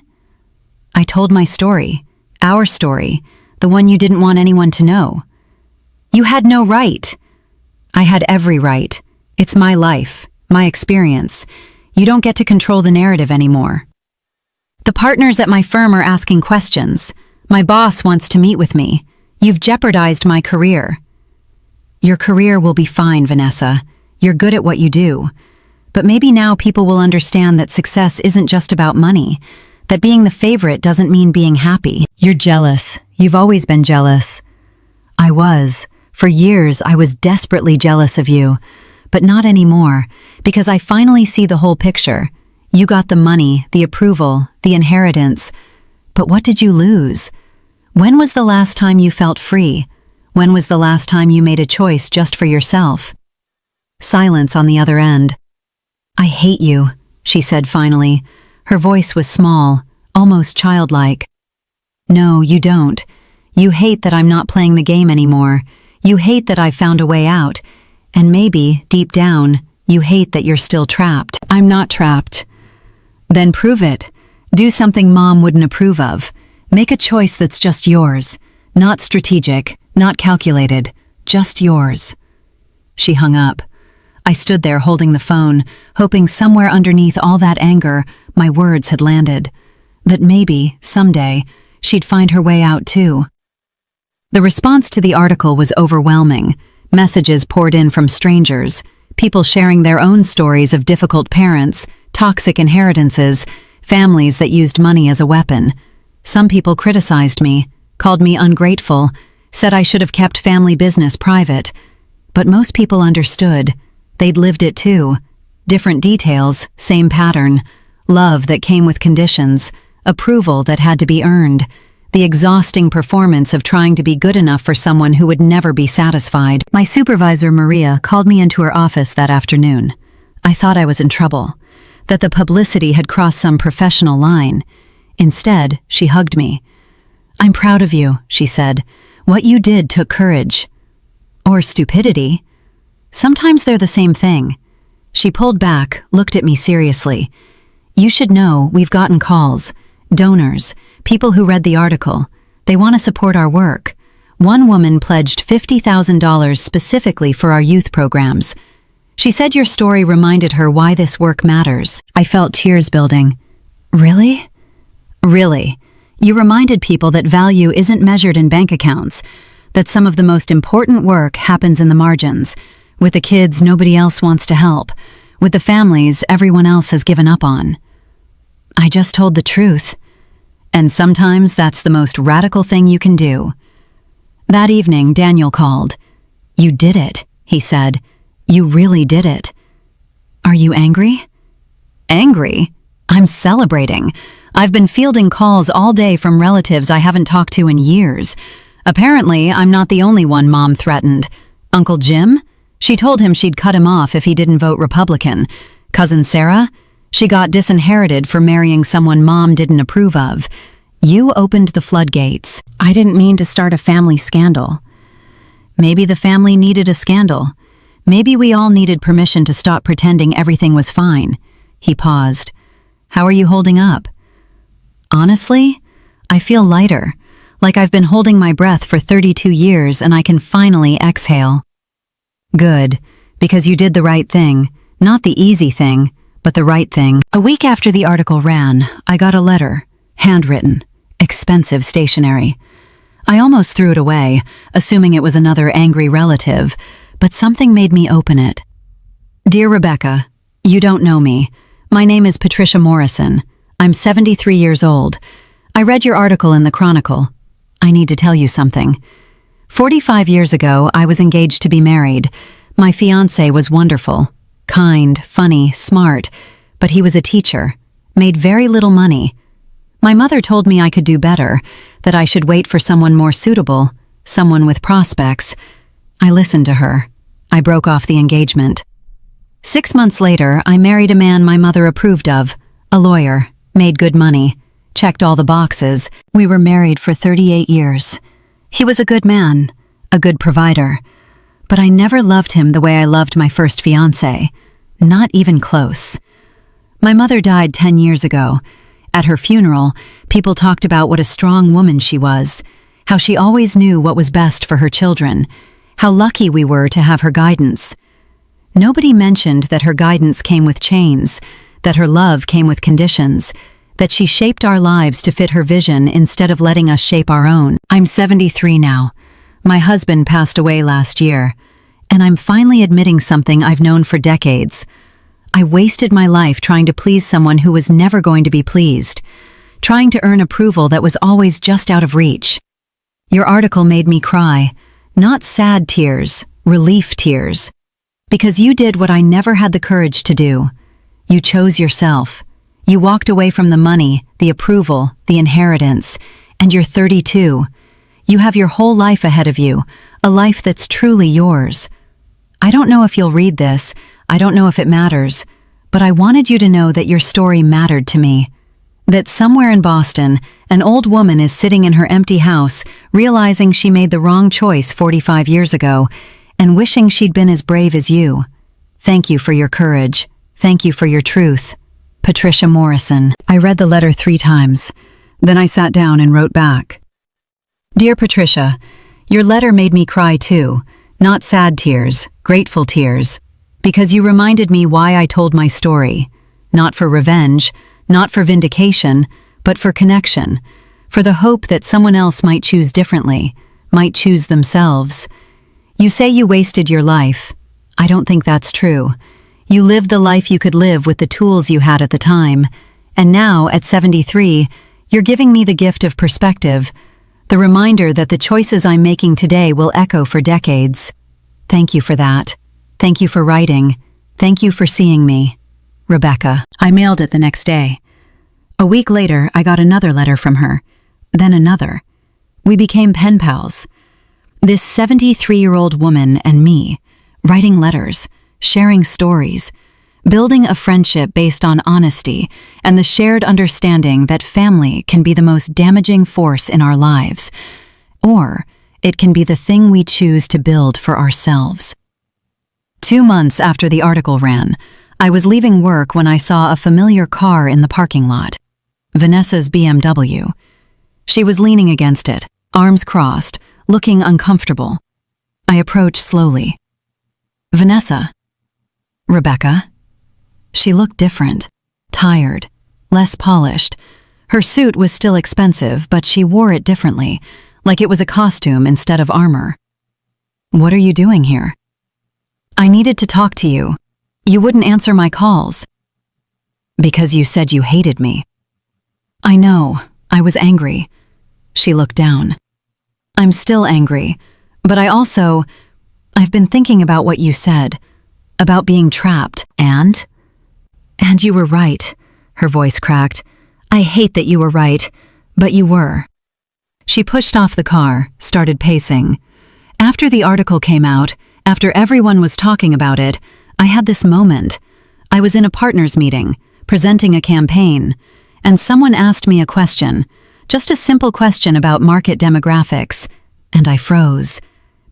I told my story, our story, the one you didn't want anyone to know. You had no right. I had every right. It's my life, my experience. You don't get to control the narrative anymore. The partners at my firm are asking questions. My boss wants to meet with me. You've jeopardized my career. Your career will be fine, Vanessa. You're good at what you do. But maybe now people will understand that success isn't just about money, that being the favorite doesn't mean being happy. You're jealous. You've always been jealous. I was. For years, I was desperately jealous of you. But not anymore, because I finally see the whole picture. You got the money, the approval, the inheritance. But what did you lose? When was the last time you felt free? When was the last time you made a choice just for yourself? Silence on the other end. I hate you, she said finally. Her voice was small, almost childlike. No, you don't. You hate that I'm not playing the game anymore. You hate that I've found a way out. And maybe, deep down, you hate that you're still trapped. I'm not trapped. Then prove it. Do something Mom wouldn't approve of. Make a choice that's just yours. Not strategic, not calculated, just yours. She hung up. I stood there holding the phone, hoping somewhere underneath all that anger, my words had landed. That maybe, someday, she'd find her way out too. The response to the article was overwhelming. Messages poured in from strangers, people sharing their own stories of difficult parents, toxic inheritances, families that used money as a weapon. Some people criticized me, called me ungrateful, said I should have kept family business private. But most people understood. They'd lived it too. Different details, same pattern. Love that came with conditions, approval that had to be earned, the exhausting performance of trying to be good enough for someone who would never be satisfied. My supervisor, Maria, called me into her office that afternoon. I thought I was in trouble, that the publicity had crossed some professional line. Instead, she hugged me. I'm proud of you, she said. What you did took courage. Or stupidity. Sometimes they're the same thing. She pulled back, looked at me seriously. You should know we've gotten calls, donors, people who read the article. They want to support our work. One woman pledged $50,000 specifically for our youth programs. She said your story reminded her why this work matters. I felt tears building. Really? Really. You reminded people that value isn't measured in bank accounts, that some of the most important work happens in the margins. With the kids nobody else wants to help. With the families everyone else has given up on. I just told the truth. And sometimes that's the most radical thing you can do. That evening, Daniel called. You did it, he said. You really did it. Are you angry? Angry? I'm celebrating. I've been fielding calls all day from relatives I haven't talked to in years. Apparently, I'm not the only one Mom threatened. Uncle Jim? She told him she'd cut him off if he didn't vote Republican. Cousin Sarah? She got disinherited for marrying someone Mom didn't approve of. You opened the floodgates. I didn't mean to start a family scandal. Maybe the family needed a scandal. Maybe we all needed permission to stop pretending everything was fine. He paused. How are you holding up? Honestly, I feel lighter, like I've been holding my breath for 32 years and I can finally exhale. Good, because you did the right thing. Not the easy thing, but the right thing. A week after the article ran, I got a letter, handwritten, expensive stationery. I almost threw it away, assuming it was another angry relative, but something made me open it. Dear Rebecca, you don't know me. My name is Patricia Morrison. I'm 73 years old. I read your article in the Chronicle. I need to tell you something. 45 years ago, I was engaged to be married. My fiancé was wonderful, kind, funny, smart, but he was a teacher, made very little money. My mother told me I could do better, that I should wait for someone more suitable, someone with prospects. I listened to her. I broke off the engagement. 6 months later, I married a man my mother approved of, a lawyer, made good money, checked all the boxes. We were married for 38 years. He was a good man, a good provider, but I never loved him the way I loved my first fiancé, not even close. My mother died 10 years ago. At her funeral, people talked about what a strong woman she was, how she always knew what was best for her children, how lucky we were to have her guidance. Nobody mentioned that her guidance came with chains, that her love came with conditions, that she shaped our lives to fit her vision instead of letting us shape our own. I'm 73 now. My husband passed away last year, and I'm finally admitting something I've known for decades. I wasted my life trying to please someone who was never going to be pleased, trying to earn approval that was always just out of reach. Your article made me cry, not sad tears, relief tears, because you did what I never had the courage to do. You chose yourself. You walked away from the money, the approval, the inheritance, and you're 32. You have your whole life ahead of you, a life that's truly yours. I don't know if you'll read this, I don't know if it matters, but I wanted you to know that your story mattered to me. That somewhere in Boston, an old woman is sitting in her empty house, realizing she made the wrong choice 45 years ago, and wishing she'd been as brave as you. Thank you for your courage. Thank you for your truth. Patricia Morrison. I read the letter 3 times. Then I sat down and wrote back. Dear Patricia, your letter made me cry too. Not sad tears, grateful tears. Because you reminded me why I told my story. Not for revenge, not for vindication, but for connection. For the hope that someone else might choose differently, might choose themselves. You say you wasted your life. I don't think that's true. You lived the life you could live with the tools you had at the time. And now, at 73, you're giving me the gift of perspective, the reminder that the choices I'm making today will echo for decades. Thank you for that. Thank you for writing. Thank you for seeing me. Rebecca. I mailed it the next day. A week later, I got another letter from her. Then another. We became pen pals. This 73-year-old woman and me, writing letters, sharing stories, building a friendship based on honesty and the shared understanding that family can be the most damaging force in our lives, or it can be the thing we choose to build for ourselves. 2 months after the article ran, I was leaving work when I saw a familiar car in the parking lot. Vanessa's BMW. She was leaning against it, arms crossed, looking uncomfortable. I approached slowly. "Vanessa." "Rebecca." She looked different, tired, less polished. Her suit was still expensive, but she wore it differently, like it was a costume instead of armor. "What are you doing here?" "I needed to talk to you. You wouldn't answer my calls." "Because you said you hated me." "I know. I was angry." She looked down. "I'm still angry, but I've been thinking about what you said, about being trapped, and you were right." Her voice cracked. "I hate that you were right, but you were." She pushed off the car, started pacing. After the article came out, after everyone was talking about it, I had this moment. I was in a partners meeting, presenting a campaign, and someone asked me a question, just a simple question about market demographics, and I froze,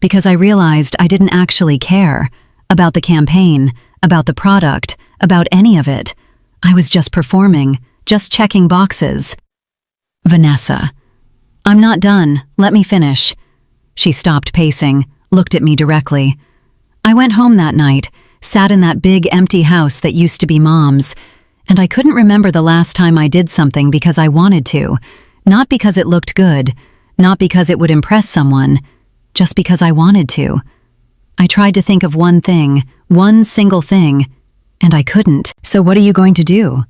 because I realized I didn't actually care about the campaign, about the product, about any of it. I was just performing, just checking boxes. "Vanessa." "I'm not done. Let me finish." She stopped pacing, looked at me directly. "I went home that night, sat in that big empty house that used to be Mom's, and I couldn't remember the last time I did something because I wanted to, not because it looked good, not because it would impress someone, just because I wanted to. I tried to think of one thing, one single thing, and I couldn't. So what are you going to do?"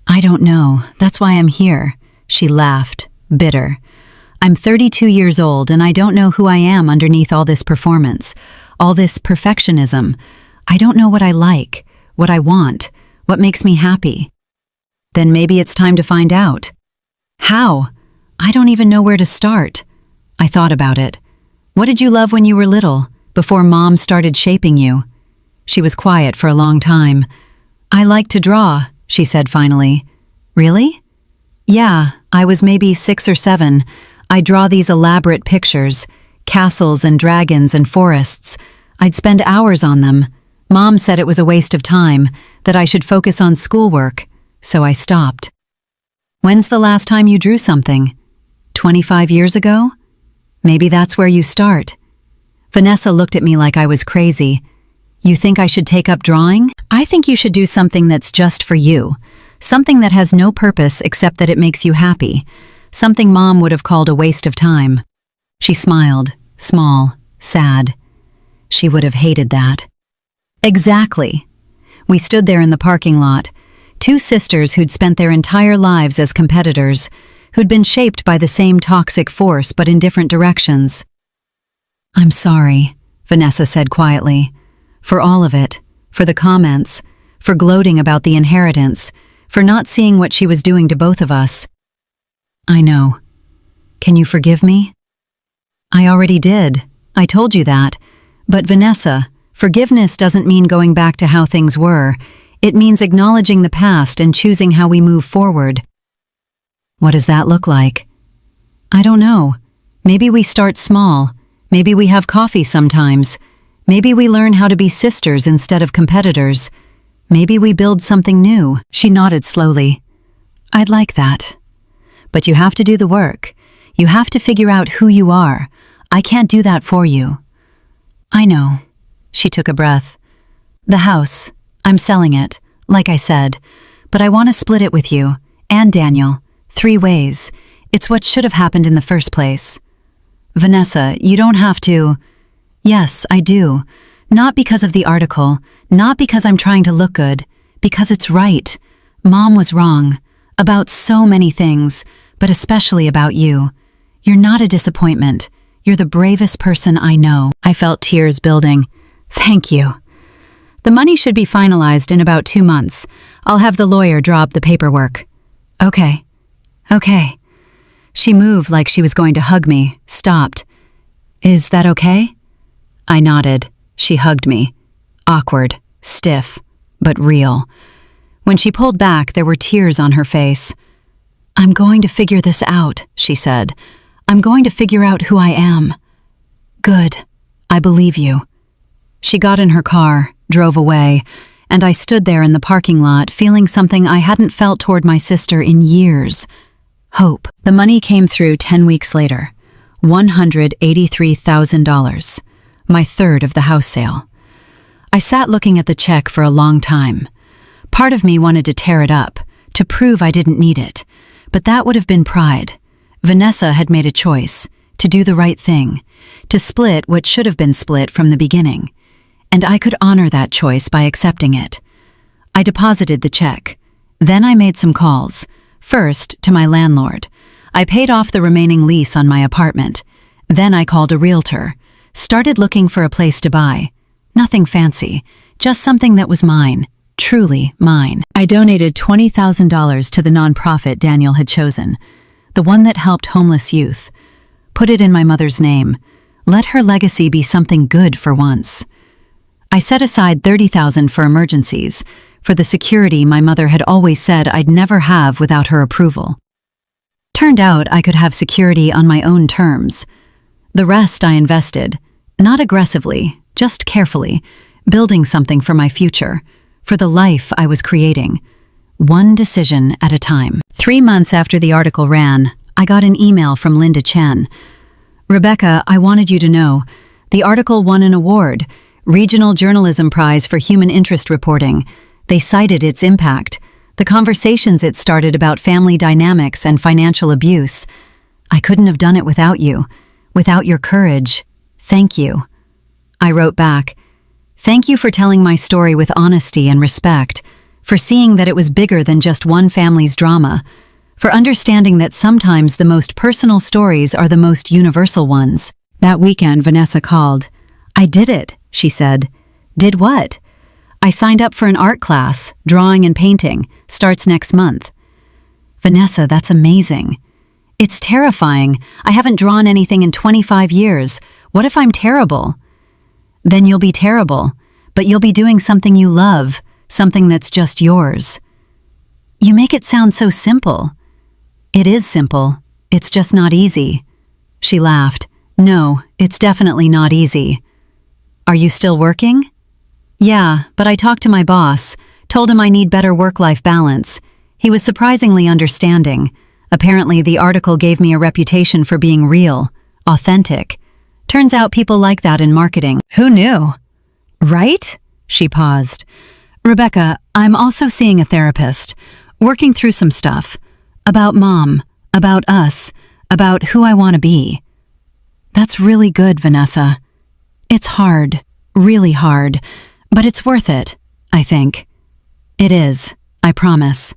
"I don't know. That's why I'm here." She laughed, bitter. "I'm 32 years old and I don't know who I am underneath all this performance, all this perfectionism. I don't know what I like, what I want, what makes me happy." "Then maybe it's time to find out." "How? I don't even know where to start." I thought about it. "What did you love when you were little, before Mom started shaping you?" She was quiet for a long time. "I like to draw," she said finally. "Really?" "Yeah, I was maybe 6 or 7. I'd draw these elaborate pictures, castles and dragons and forests. I'd spend hours on them. Mom said it was a waste of time, that I should focus on schoolwork, so I stopped." "When's the last time you drew something? 25 years ago? Maybe that's where you start." Vanessa looked at me like I was crazy. "You think I should take up drawing? I think you should do something that's just for you. Something that has no purpose except that it makes you happy. Something Mom would have called a waste of time." She smiled, small, sad. She would have hated that. Exactly. We stood there in the parking lot, 2 sisters who'd spent their entire lives as competitors, who'd been shaped by the same toxic force but in different directions. "I'm sorry," Vanessa said quietly, "for all of it, for the comments, for gloating about the inheritance, for not seeing what she was doing to both of us." "I know. Can you forgive me?" "I already did. I told you that. But Vanessa, forgiveness doesn't mean going back to how things were. It means acknowledging the past and choosing how we move forward." "What does that look like?" "I don't know. Maybe we start small. Maybe we have coffee sometimes. Maybe we learn how to be sisters instead of competitors. Maybe we build something new." She nodded slowly. "I'd like that. But you have to do the work. You have to figure out who you are. I can't do that for you." "I know." She took a breath. "The house. I'm selling it, like I said. But I want to split it with you, and Daniel, 3 ways. It's what should have happened in the first place." "Vanessa, you don't have to." "Yes, I do. Not because of the article, not because I'm trying to look good, because it's right. Mom was wrong. About so many things, but especially about you. You're not a disappointment. You're the bravest person I know." I felt tears building. "Thank you." "The money should be finalized in about 2 months. I'll have the lawyer draw up the paperwork." "Okay. Okay." She moved like she was going to hug me, stopped. "Is that okay?" I nodded. She hugged me. Awkward, stiff, but real. When she pulled back, there were tears on her face. "I'm going to figure this out," she said. "I'm going to figure out who I am." "Good. I believe you." She got in her car, drove away, and I stood there in the parking lot feeling something I hadn't felt toward my sister in years. Hope. The money came through 10 weeks later. $183,000. My third of the house sale. I sat looking at the check for a long time. Part of me wanted to tear it up, to prove I didn't need it. But that would have been pride. Vanessa had made a choice, to do the right thing, to split what should have been split from the beginning. And I could honor that choice by accepting it. I deposited the check. Then I made some calls. First, to my landlord. I paid off the remaining lease on my apartment. Then I called a realtor. Started looking for a place to buy. Nothing fancy, just something that was mine. Truly mine. I donated $20,000 to the nonprofit Daniel had chosen, the one that helped homeless youth. Put it in my mother's name. Let her legacy be something good for once. I set aside $30,000 for emergencies, for the security my mother had always said I'd never have without her approval. Turned out I could have security on my own terms. The rest I invested, not aggressively, just carefully, building something for my future, for the life I was creating, one decision at a time. 3 months after the article ran, I got an email from Linda Chen. "Rebecca, I wanted you to know, the article won an award, Regional Journalism Prize for Human Interest Reporting. They cited its impact, the conversations it started about family dynamics and financial abuse. I couldn't have done it without you, without your courage. Thank you." I wrote back, "Thank you for telling my story with honesty and respect, for seeing that it was bigger than just one family's drama, for understanding that sometimes the most personal stories are the most universal ones." That weekend, Vanessa called. "I did it," she said. "Did what?" "I signed up for an art class, drawing and painting, starts next month." "Vanessa, that's amazing." "It's terrifying. I haven't drawn anything in 25 years. What if I'm terrible?" "Then you'll be terrible, but you'll be doing something you love, something that's just yours." "You make it sound so simple." "It is simple. It's just not easy." She laughed. "No, it's definitely not easy." "Are you still working?" "Yeah, but I talked to my boss, told him I need better work-life balance. He was surprisingly understanding. Apparently, the article gave me a reputation for being real, authentic. Turns out people like that in marketing. Who knew? Right?" She paused. "Rebecca, I'm also seeing a therapist, working through some stuff. About Mom, about us, about who I want to be." "That's really good, Vanessa. It's hard, really hard, but it's worth it, I think." "It is, I promise."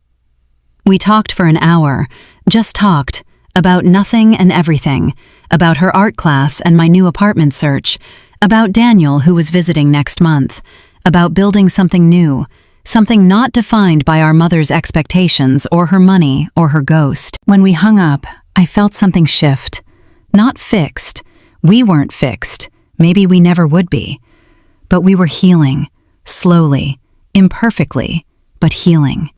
We talked for an hour, just talked, about nothing and everything, about her art class and my new apartment search, about Daniel who was visiting next month, about building something new, something not defined by our mother's expectations or her money or her ghost. When we hung up, I felt something shift. Not fixed. We weren't fixed. Maybe we never would be. But we were healing, slowly, imperfectly, but healing.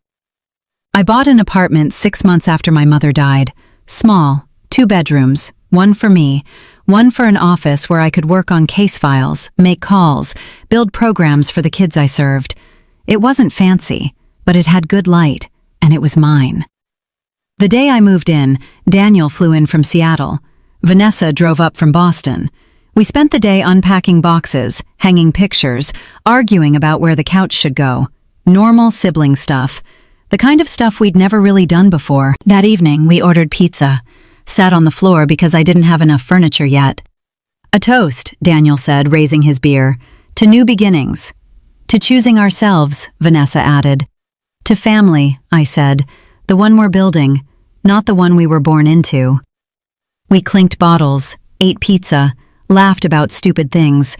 I bought an apartment 6 months after my mother died. Small, 2 bedrooms, one for me, one for an office where I could work on case files, make calls, build programs for the kids I served. It wasn't fancy, but it had good light, and it was mine. The day I moved in, Daniel flew in from Seattle. Vanessa drove up from Boston. We spent the day unpacking boxes, hanging pictures, arguing about where the couch should go. Normal sibling stuff. The kind of stuff we'd never really done before. That evening, we ordered pizza. Sat on the floor because I didn't have enough furniture yet. "A toast," Daniel said, raising his beer. "To new beginnings." "To choosing ourselves," Vanessa added. "To family," I said. "The one we're building, not the one we were born into." We clinked bottles, ate pizza, laughed about stupid things,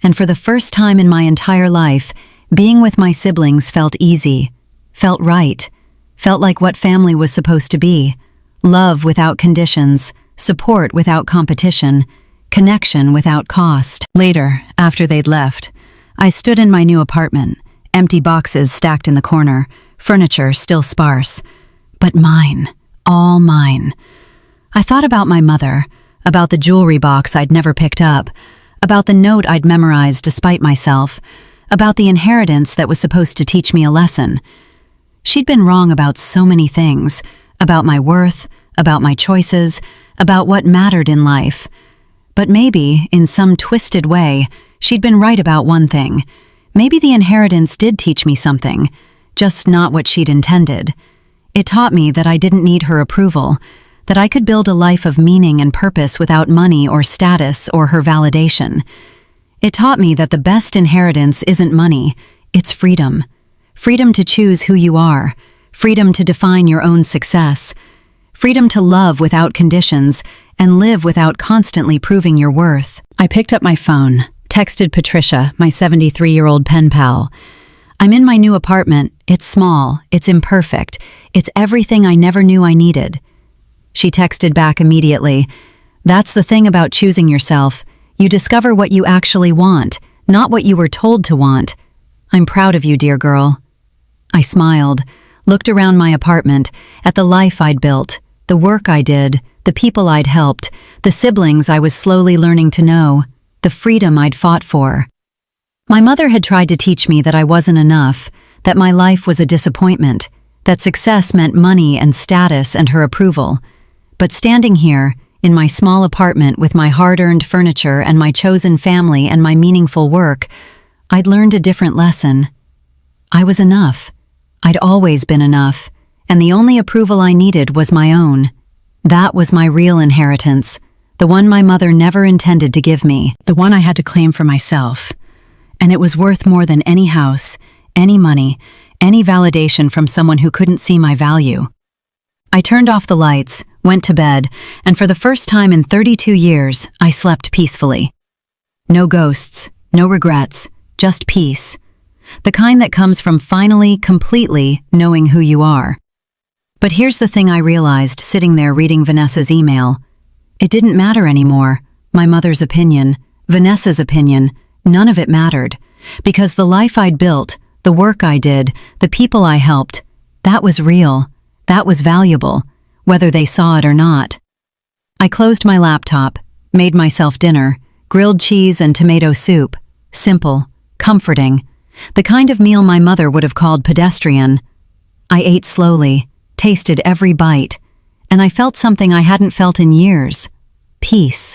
and for the first time in my entire life, being with my siblings felt easy, felt right, felt like what family was supposed to be. Love without conditions, support without competition, connection without cost. Later, after they'd left, I stood in my new apartment, empty boxes stacked in the corner, furniture still sparse. But mine, all mine. I thought about my mother, about the jewelry box I'd never picked up, about the note I'd memorized despite myself, about the inheritance that was supposed to teach me a lesson. She'd been wrong about so many things, about my worth, about my choices, about what mattered in life. But maybe, in some twisted way, she'd been right about one thing. Maybe the inheritance did teach me something, just not what she'd intended. It taught me that I didn't need her approval, that I could build a life of meaning and purpose without money or status or her validation. It taught me that the best inheritance isn't money, it's freedom. Freedom to choose who you are, freedom to define your own success, freedom to love without conditions and live without constantly proving your worth. I picked up my phone, texted Patricia, my 73-year-old pen pal. I'm in my new apartment. It's small, it's imperfect, it's everything I never knew I needed. She texted back immediately. That's the thing about choosing yourself. You discover what you actually want, not what you were told to want. I'm proud of you, dear girl. I smiled, looked around my apartment, at the life I'd built, the work I did, the people I'd helped, the siblings I was slowly learning to know, the freedom I'd fought for. My mother had tried to teach me that I wasn't enough, that my life was a disappointment, that success meant money and status and her approval. But standing here, in my small apartment with my hard-earned furniture and my chosen family and my meaningful work, I'd learned a different lesson. I was enough. I'd always been enough, and the only approval I needed was my own. That was my real inheritance, the one my mother never intended to give me, the one I had to claim for myself. And it was worth more than any house, any money, any validation from someone who couldn't see my value. I turned off the lights, went to bed, and for the first time in 32 years, I slept peacefully. No ghosts, no regrets, just peace. The kind that comes from finally, completely knowing who you are. But here's the thing I realized sitting there reading Vanessa's email. It didn't matter anymore. My mother's opinion, Vanessa's opinion, none of it mattered. Because the life I'd built, the work I did, the people I helped, that was real. That was valuable, whether they saw it or not. I closed my laptop, made myself dinner, grilled cheese and tomato soup. Simple, comforting. The kind of meal my mother would have called pedestrian. I ate slowly, tasted every bite, and I felt something I hadn't felt in years. Peace.